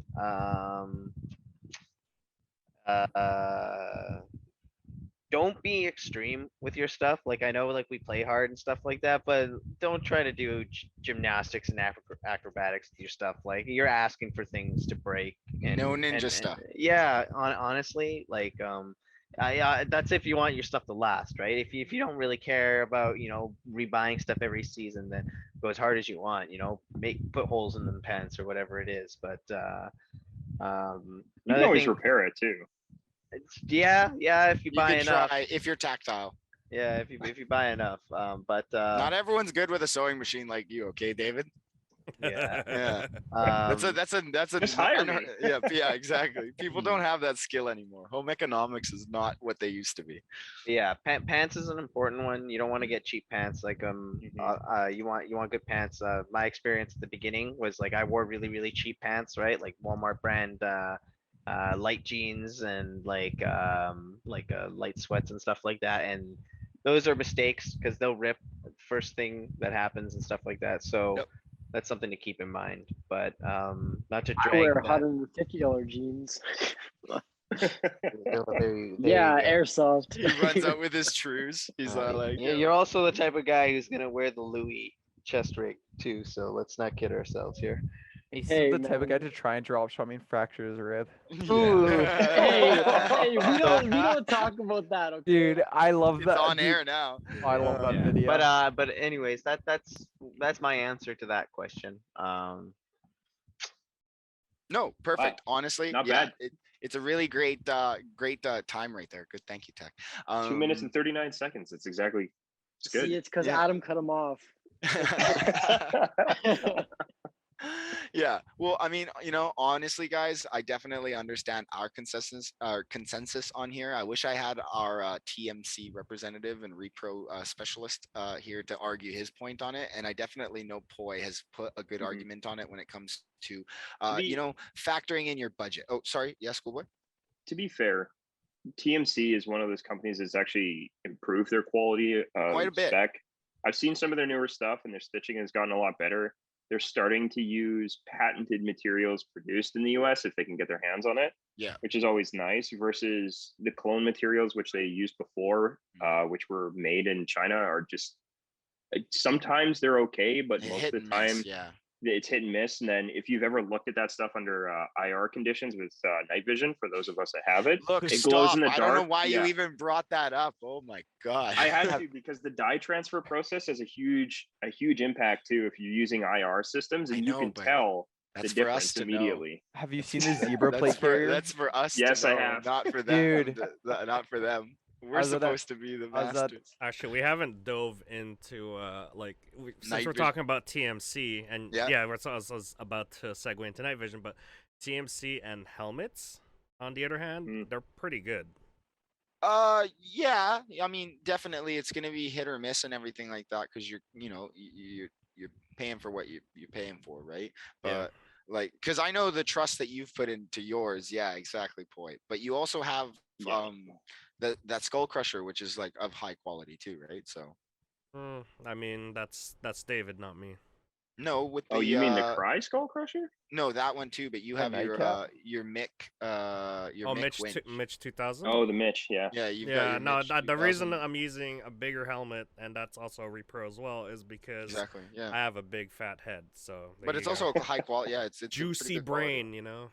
Don't be extreme with your stuff. Like I know like we play hard and stuff like that, but don't try to do gymnastics and acrobatics with your stuff. Like you're asking for things to break. No ninja stuff. Yeah, honestly, like that's if you want your stuff to last, right? If you don't really care about, you know, rebuying stuff every season, then go as hard as you want, you know, put holes in the pants or whatever it is. But You can another always thing, repair it too. yeah, if you You buy can enough. try if you're tactile. Yeah, if you buy enough. But Not everyone's good with a sewing machine like you, okay, David? yeah. Yeah. Um, That's a Just hire unheard- me. yeah, exactly. People don't have that skill anymore. Home economics is not what they used to be. yeah, pants is an important one. You don't want to get cheap pants. Like Mhm. you want good pants. My experience at the beginning was like I wore really cheap pants, right? Like Walmart brand light jeans and like light sweats and stuff like that. And those are mistakes because they'll rip first thing that happens and stuff like that. So Yep. that's something to keep in mind. But not to I drag wear that. $150 jeans. There Yeah, you go. airsoft. He runs out with his trues. He's like, Yeah, you're also the type of guy who's gonna wear the Louis chest rig too. So let's not kid ourselves here. He's Hey, the type of guy man. to try and drop shot me and fracture his rib. Ooh, hey, Yeah. we don't talk about that, okay? Dude, I love It's that. on dude, air now. I love that Yeah. video. But anyways, that's my answer to that question. No, perfect. Honestly, Not yeah, bad. it's a really great time right there. Good, thank you, Tech. 2 minutes and 39 seconds. It's exactly. It's See, good. it's because Yeah. Adam cut him off. Yeah. Well, I mean, honestly, guys, I definitely understand our consensus on here. I wish I had our TMC representative and repro specialist here to argue his point on it. And I definitely know Poi has put a good Mhm. argument on it when it comes to, be factoring in your budget. Oh, sorry. Yeah, schoolboy. to be fair, TMC is one of those companies that's actually improved their quality Quite a of bit. spec. I've seen some of their newer stuff, and their stitching has gotten a lot better. They're starting to use patented materials produced in the US if they can get their hands on it, Yeah. which is always nice, versus the clone materials which they used before, which were made in China, are just sometimes they're okay, but most Hit of and the time miss. Yeah. it's hit and miss. And then if you've ever looked at that stuff under IR conditions with night vision, for those of us that have it, Look, it glows stop. in the I dark. don't know why you Yeah. even brought that up. Oh my God. I had to, because the dye transfer process has a huge impact too if you're using IR systems, I and you know, can but tell the that's for us difference to know. immediately. Have you seen the zebra plate carrier? That's for us Yes, to I know, have. not for them. Dude. Not for them. We're was at that- supposed to be the I was at- masters. Actually, we haven't dove into since Night we're vision. talking about TMC and Yeah. I was about to segue into night vision, but TMC and helmets, on the other hand, Mm. they're pretty good. Yeah. I mean, definitely, it's gonna be hit or miss and everything like that because you're paying for what you're paying for, right? Yeah. But like, because I know the trust that you've put into yours. Yeah, exactly, point. But you also have Yeah. that Skull Crusher, which is like of high quality too, right? So I mean, that's David, not me. no, with the Oh, you mean the Cry Skull Crusher? no, that one too. But you The have nightcap? your Mick Oh, Mick winch. Mitch 2000. Oh, the Mitch. Yeah. Yeah, you've got Yeah, your no, Mitch the reason 2000. I'm using a bigger helmet, and that's also a repro as well, is because Exactly. Yeah. I have a big fat head. So But there it's you also go. a high quality. Yeah, it's a pretty Juicy good quality. brain, you know.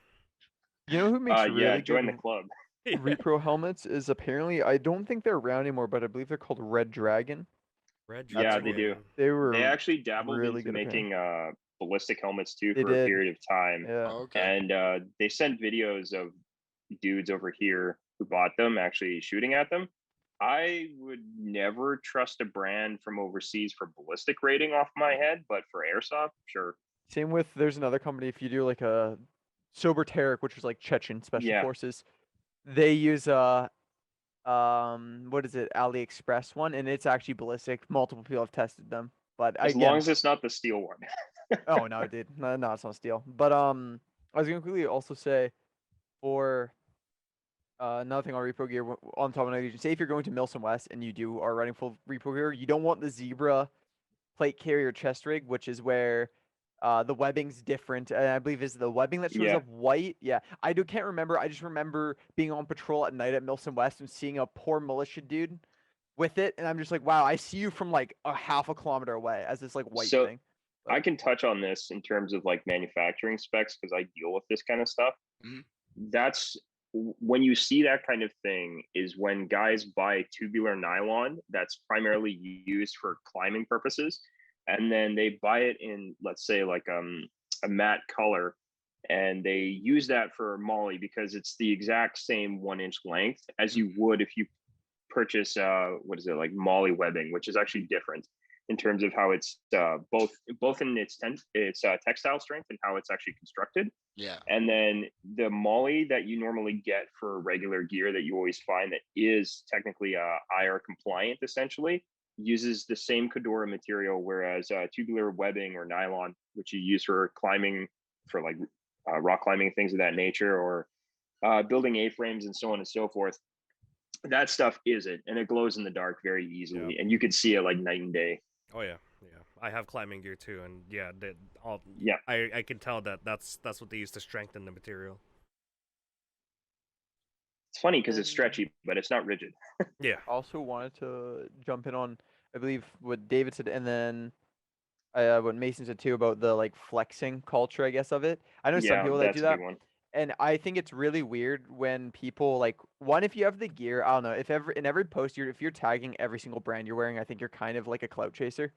You know who makes Yeah. really Join the good club. repro helmets is apparently, I don't think they're around anymore, but I believe they're called Red Dragon. Red Yeah, they do. Dragon. They were They actually dabbled really into good at making ballistic helmets too They for a did. period of time. Yeah. Oh, okay. And they sent videos of dudes over here who bought them actually shooting at them. I would never trust a brand from overseas for ballistic rating off my head, but for airsoft, sure. Same with, there's another company, if you do like a Sober Terek, which is like Chechen special Yeah. forces, they use what is it, AliExpress one, and it's actually ballistic. Multiple people have tested them, but As again, long as it's not the steel one. oh no, dude, no, it's not steel. But I was gonna quickly also say, for another thing on Repro Gear, on top of night vision, say if you're going to Milson West and you are running full Repro Gear, you don't want the zebra plate carrier chest rig, which is where the webbing's different. And I believe is the webbing that shows Yeah. up white. Yeah, can't remember. I just remember being on patrol at night at Milson West and seeing a poor militia dude with it, and I'm just like, wow, I see you from like a half a kilometer away as this like white So- thing. I can touch on this in terms of like manufacturing specs because I deal with this kind of stuff. Mhm. That's when you see that kind of thing is when guys buy tubular nylon that's primarily used for climbing purposes, and then they buy it in, let's say, like a matte color, and they use that for molly because it's the exact same 1 inch length as you would if you purchase what is it, like molly webbing, which is actually different in terms of how it's both in its textile strength and how it's actually constructed. Yeah. And then the molly that you normally get for regular gear that you always find that is technically IR compliant essentially uses the same Cadora material, whereas tubular webbing or nylon, which you use for climbing, for like rock climbing, things of that nature, or building A-frames and so on and so forth, that stuff isn't, and it glows in the dark very easily, and you could see it like night and day. Oh yeah. I have climbing gear too, and yeah, Yeah. I can tell that's what they use to strengthen the material. It's funny because it's stretchy, but it's not rigid. Yeah. Also wanted to jump in on, I believe, what David said, and then what Mason said too about the like flexing culture, I guess, of it. I know some Yeah, people that that's do a that, big one. and I think it's really weird when people like, one, if you have the gear, I don't know, if in every post if you're tagging every single brand you're wearing, I think you're kind of like a clout chaser,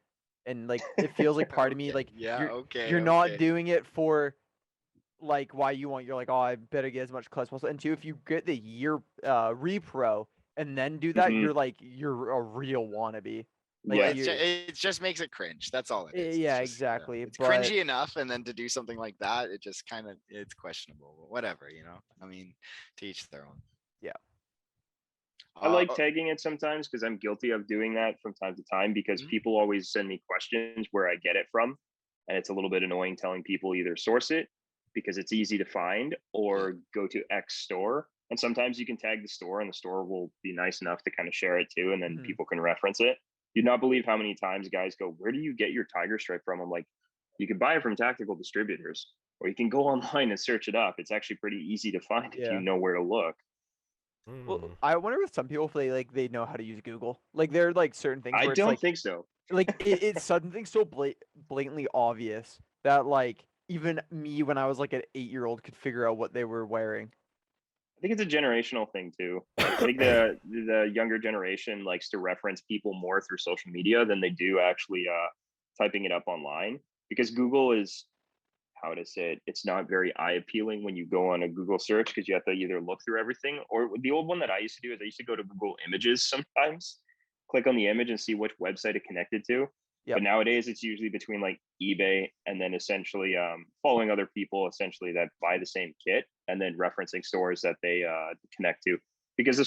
and like it feels like part of me like you're not doing it for like why you want. You're like, oh, I better get as much clout as possible. And two, if you get the year repro and then do that, Mhm. you're a real wannabe. Like, Yeah. It just makes it cringe. That's all it is. It's yeah, just, exactly. it's But cringy enough, and then to do something like that, it just kind of it's questionable. But whatever, I mean, to each their own. yeah, I like Oh, tagging it sometimes because I'm guilty of doing that from time to time because people always send me questions where I get it from. And it's a little bit annoying telling people either source it because it's easy to find or go to X store. And sometimes you can tag the store and the store will be nice enough to kind of share it too. And then people can reference it. You'd not believe how many times guys go, "Where do you get your Tiger Stripe from?" I'm like, you can buy it from tactical distributors or you can go online and search it up. It's actually pretty easy to find if Yeah. you know where to look. well, I wonder with some people if they know how to use Google. Like there are like certain things I where it's don't like think so. it's something so blatantly obvious that like even me when I was like an 8-year-old could figure out what they were wearing. I think it's a generational thing too. I think the younger generation likes to reference people more through social media than they do actually typing it up online because Google is, how to say it, it's not very eye appealing when you go on a Google search because you have to either look through everything, or the old one that I used to do is I used to go to Google Images sometimes, click on the image and see which website it connected to. Yep. But nowadays it's usually between like eBay and then essentially following other people essentially that buy the same kit and then referencing stores that they connect to, because the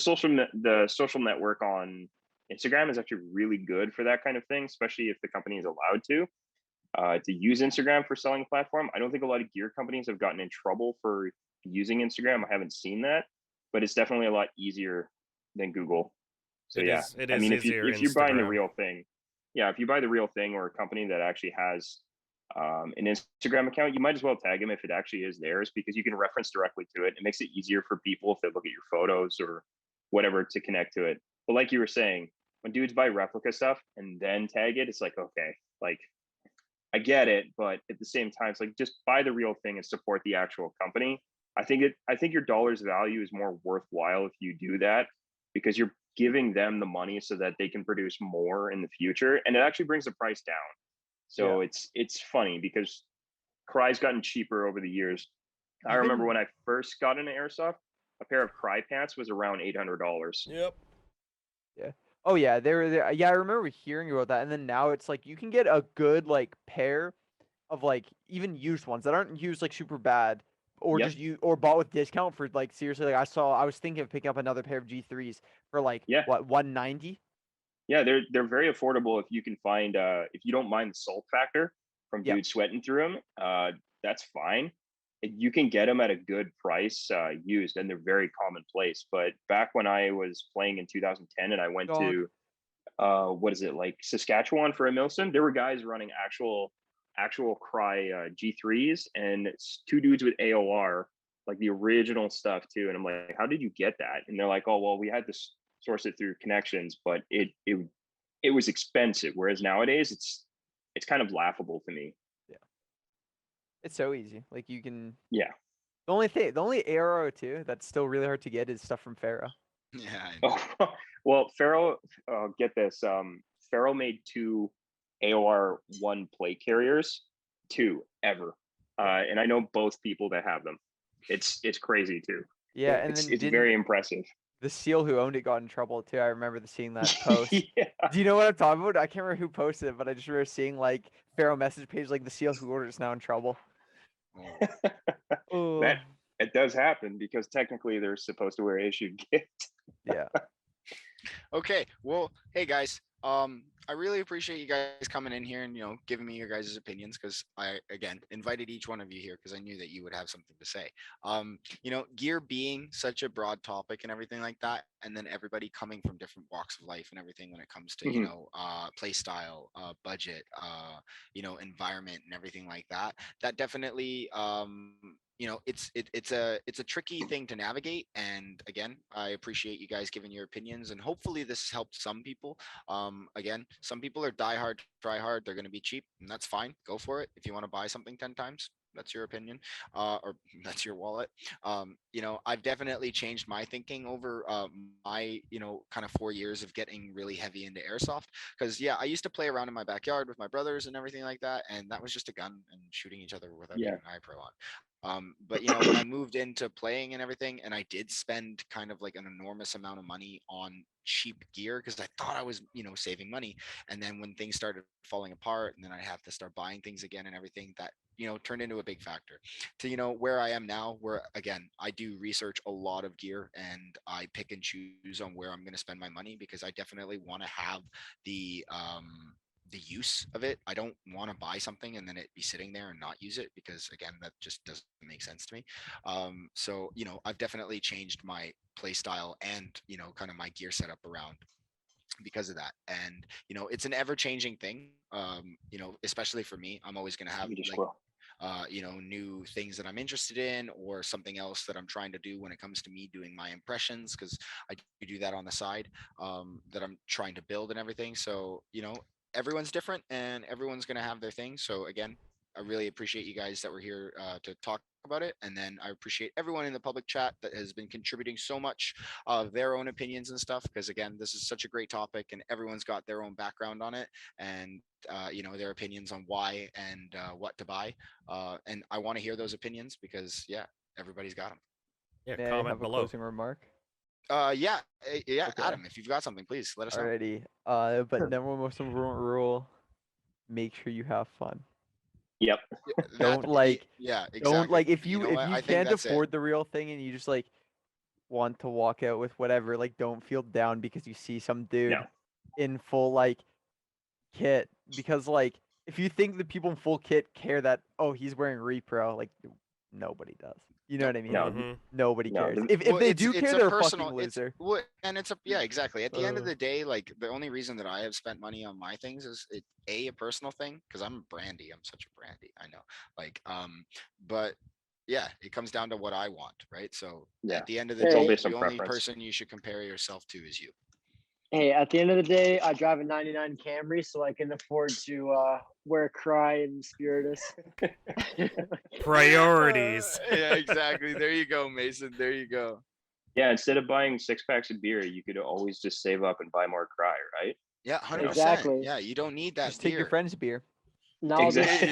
social network on Instagram is actually really good for that kind of thing, especially if the company is allowed to use Instagram for selling platform. I don't think a lot of gear companies have gotten in trouble for using Instagram. I haven't seen that, but it's definitely a lot easier than Google. So It yeah, is- it I is mean, easier if you're buying the Instagram. real thing, yeah, if you buy the real thing or a company that actually has an Instagram account, you might as well tag them if it actually is theirs because you can reference directly to it. It makes it easier for people if they look at your photos or whatever to connect to it. But like you were saying, when dudes buy replica stuff and then tag it, it's like, okay, like I get it, but at the same time, it's like just buy the real thing and support the actual company. I think your dollar's value is more worthwhile if you do that because you're giving them the money so that they can produce more in the future, and it actually brings the price down. So it's funny because Cry's gotten cheaper over the years. I remember when I first got into airsoft, a pair of Cry pants was around $800. Yep. Yeah. Oh yeah, there. Yeah, I remember hearing about that. And then now it's like you can get a good like pair of like even used ones that aren't used like super bad, or Yep. just you or bought with discount for like seriously. Like I was thinking of picking up another pair of G3s for like Yeah. what 190. Yeah, they're very affordable if you can find if you don't mind the salt factor from Yep. dudes sweating through them. That's fine. You can get them at a good price used, and they're very commonplace. But back when I was playing in 2010, and I went Dog. to what is it, like Saskatchewan for a Milsim, there were guys running actual Cry G3s, and it's two dudes with AOR, like the original stuff too. And I'm like, how did you get that? And they're like, oh well, we had to source it through connections, but it was expensive. Whereas nowadays it's kind of laughable to me. Yeah. It's so easy. Like you can. Yeah. The only ARO too that's still really hard to get is stuff from Pharaoh. Yeah. I know. Oh, well, Pharaoh, get this. Pharaoh made two AOR one plate carriers, two ever, and I know both people that have them. It's crazy too. Yeah, and It's then it's didn't very impressive. the seal who owned it got in trouble too? I remember seeing that post. Yeah. Do you know what I'm talking about? I can't remember who posted it, but I just remember seeing like Pharaoh message page like the seal who ordered is now in trouble. Oh. Oh That it does happen because technically they're supposed to wear issued gift. yeah. Okay. Well, hey guys. I really appreciate you guys coming in here and giving me your guys' opinions, because I again invited each one of you here because I knew that you would have something to say. Gear being such a broad topic and everything like that, and then everybody coming from different walks of life and everything when it comes to play style, budget, environment and everything like that. That definitely it's a tricky thing to navigate. And again, I appreciate you guys giving your opinions, and hopefully this helped some people. Again, some people are die hard, try hard. They're going to be cheap, and that's fine. Go for it. If you want to buy something 10 times, that's your opinion, or that's your wallet. I've definitely changed my thinking over my kind of 4 years of getting really heavy into airsoft, because yeah, I used to play around in my backyard with my brothers and everything like that, and that was just a gun and shooting each other without Yeah. even an eye pro on. But when I moved into playing and everything, and I did spend kind of like an enormous amount of money on cheap gear because I thought I was, saving money. And then when things started falling apart, and then I have to start buying things again and everything, that turned into a big factor. To where I am now, where again I do research a lot of gear and I pick and choose on where I'm going to spend my money because I definitely want to have the use of it. I don't want to buy something and then it be sitting there and not use it because again, that just doesn't make sense to me. So, I've definitely changed my play style and, kind of my gear setup around because of that. And, it's an ever changing thing. Especially for me, I'm always going to have You just like, will. new things that I'm interested in or something else that I'm trying to do when it comes to me doing my impressions because I do that on the side that I'm trying to build and everything. So, everyone's different and everyone's going to have their thing. So again, I really appreciate you guys that were here to talk about it. And then I appreciate everyone in the public chat that has been contributing so much of their own opinions and stuff. Because again, this is such a great topic and everyone's got their own background on it and, their opinions on why and what to buy. And I want to hear those opinions because everybody's got them. Yeah, May I comment have a below. closing remark? Yeah, Okay. Adam, if you've got something, please let us know. Alrighty. But number one most important rule: make sure you have fun. Yep. Don't exactly. Don't if you know what? I think can't that's it. afford the real thing and you just want to walk out with whatever, don't feel down because you see some dude No. in full kit because if you think the people in full kit care that he's wearing Repro, nobody does. You know what I mean? No. Mhm. Nobody No, cares. the- If Well, they it's- do it's care, a they're a personal- fucking loser. And it's exactly at the end of Uh. the day, the only reason that I have spent money on my things is a personal thing because I'm brandy. I'm such a brandy. I know. But yeah, it comes down to what I want, right? So Yeah. at the end of the It's all day, based on the only preference. person you should compare yourself to is you. Hey, at the end of the day, I drive a 99 Camry, so I can afford to wear Cry and Spiritus. Priorities. Yeah, exactly. There you go, Mason. There you go. Yeah, instead of buying 6 packs of beer, you could always just save up and buy more Cry, right? Yeah, 100%. Exactly. Yeah, you don't need that. Just take your beer. friend's beer. Now Exactly.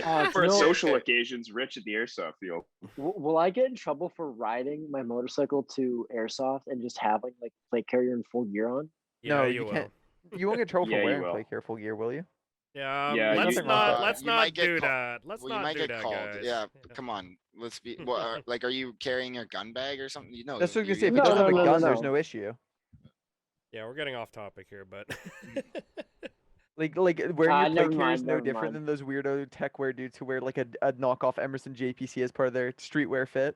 Uh, For no- social occasions, Rich at the airsoft field. will I get in trouble for riding my motorcycle to airsoft and just having plate carrier and full gear on? Yeah, No, you you will. can't. You won't get in trouble Yeah, for you wearing will. play careful gear, will you? Yeah, Yeah, let's you- not Uh, let's you might not get do called- that. Let's Well, you not might do get that, called. guys. Yeah, come on. Let's be. Are you carrying your gun bag or something? No. That's what I was gonna say. If you he No, doesn't have a no, gun, no, there's no. no issue. Yeah, we're getting off topic here, but Wearing your play Never carrier is mind, no never different mind. than those weirdo tech wear dudes who wear a knockoff Emerson JPC as part of their streetwear fit.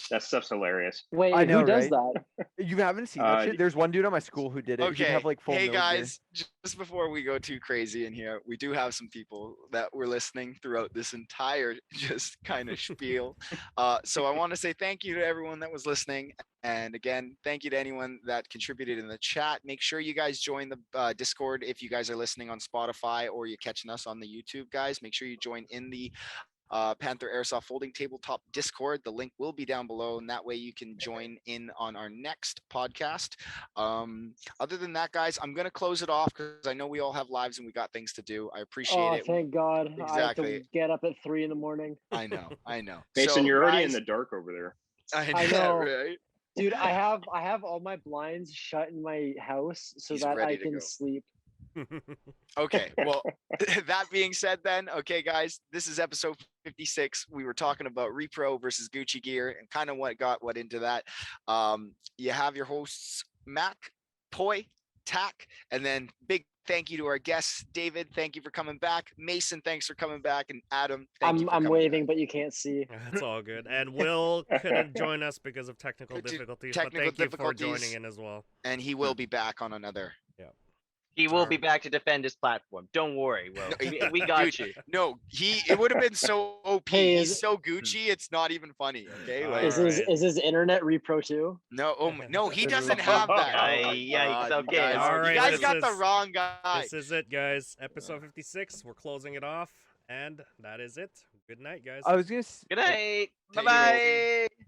That stuff's hilarious. Wait, I know, who does right? that? You haven't seen that Uh, shit? There's one dude at my school who did it. He'd Okay. have full Hey no gear. guys, just before we go too crazy in here, we do have some people that were listening throughout this entire just kind of spiel. So I want to say thank you to everyone that was listening. And again, thank you to anyone that contributed in the chat. Make sure you guys join the Discord if you guys are listening on Spotify or you're catching us on the YouTube, guys. Make sure you join in the Panther Airsoft Folding Tabletop Discord. The link will be down below, and that way you can join in on our next podcast. Other than that, guys, I'm going to close it off because I know we all have lives and we got things to do. I appreciate Oh, it. thank God! I have Exactly. to get up at 3 a.m. I know. Mason, So, you're already in guys, the dark over there. I know. right? Dude, I have all my blinds shut in my house so He's that ready I to can go. sleep. Okay, well, that being said, then, okay, guys, this is episode 56. We were talking about Repro versus Gucci Gear and kind of what into that. You have your hosts, Mac, Poi, Tack, and then big thank you to our guests, David. Thank you for coming back. Mason, thanks for coming back, and Adam, thank you for I'm coming waving, back. but you can't see. That's all good. And Will couldn't join us because of technical Due to difficulties, technical but thank you for difficulties. joining in as well. And he will be back on another. He will be Alright. back to defend his platform. Don't worry, Will. No, We got dude, you. No, it would have been so OP. Hey, He's is- so Gucci, it's not even funny. Okay, like, Alright. Is his internet repro too? no, he doesn't have that. Yikes, God, okay, you guys, alright, you guys this got the is- wrong guy. This is it, guys. Episode 56. We're closing it off, and that is it. Good night, guys. I was gonna. Good night. Take Bye it, bye.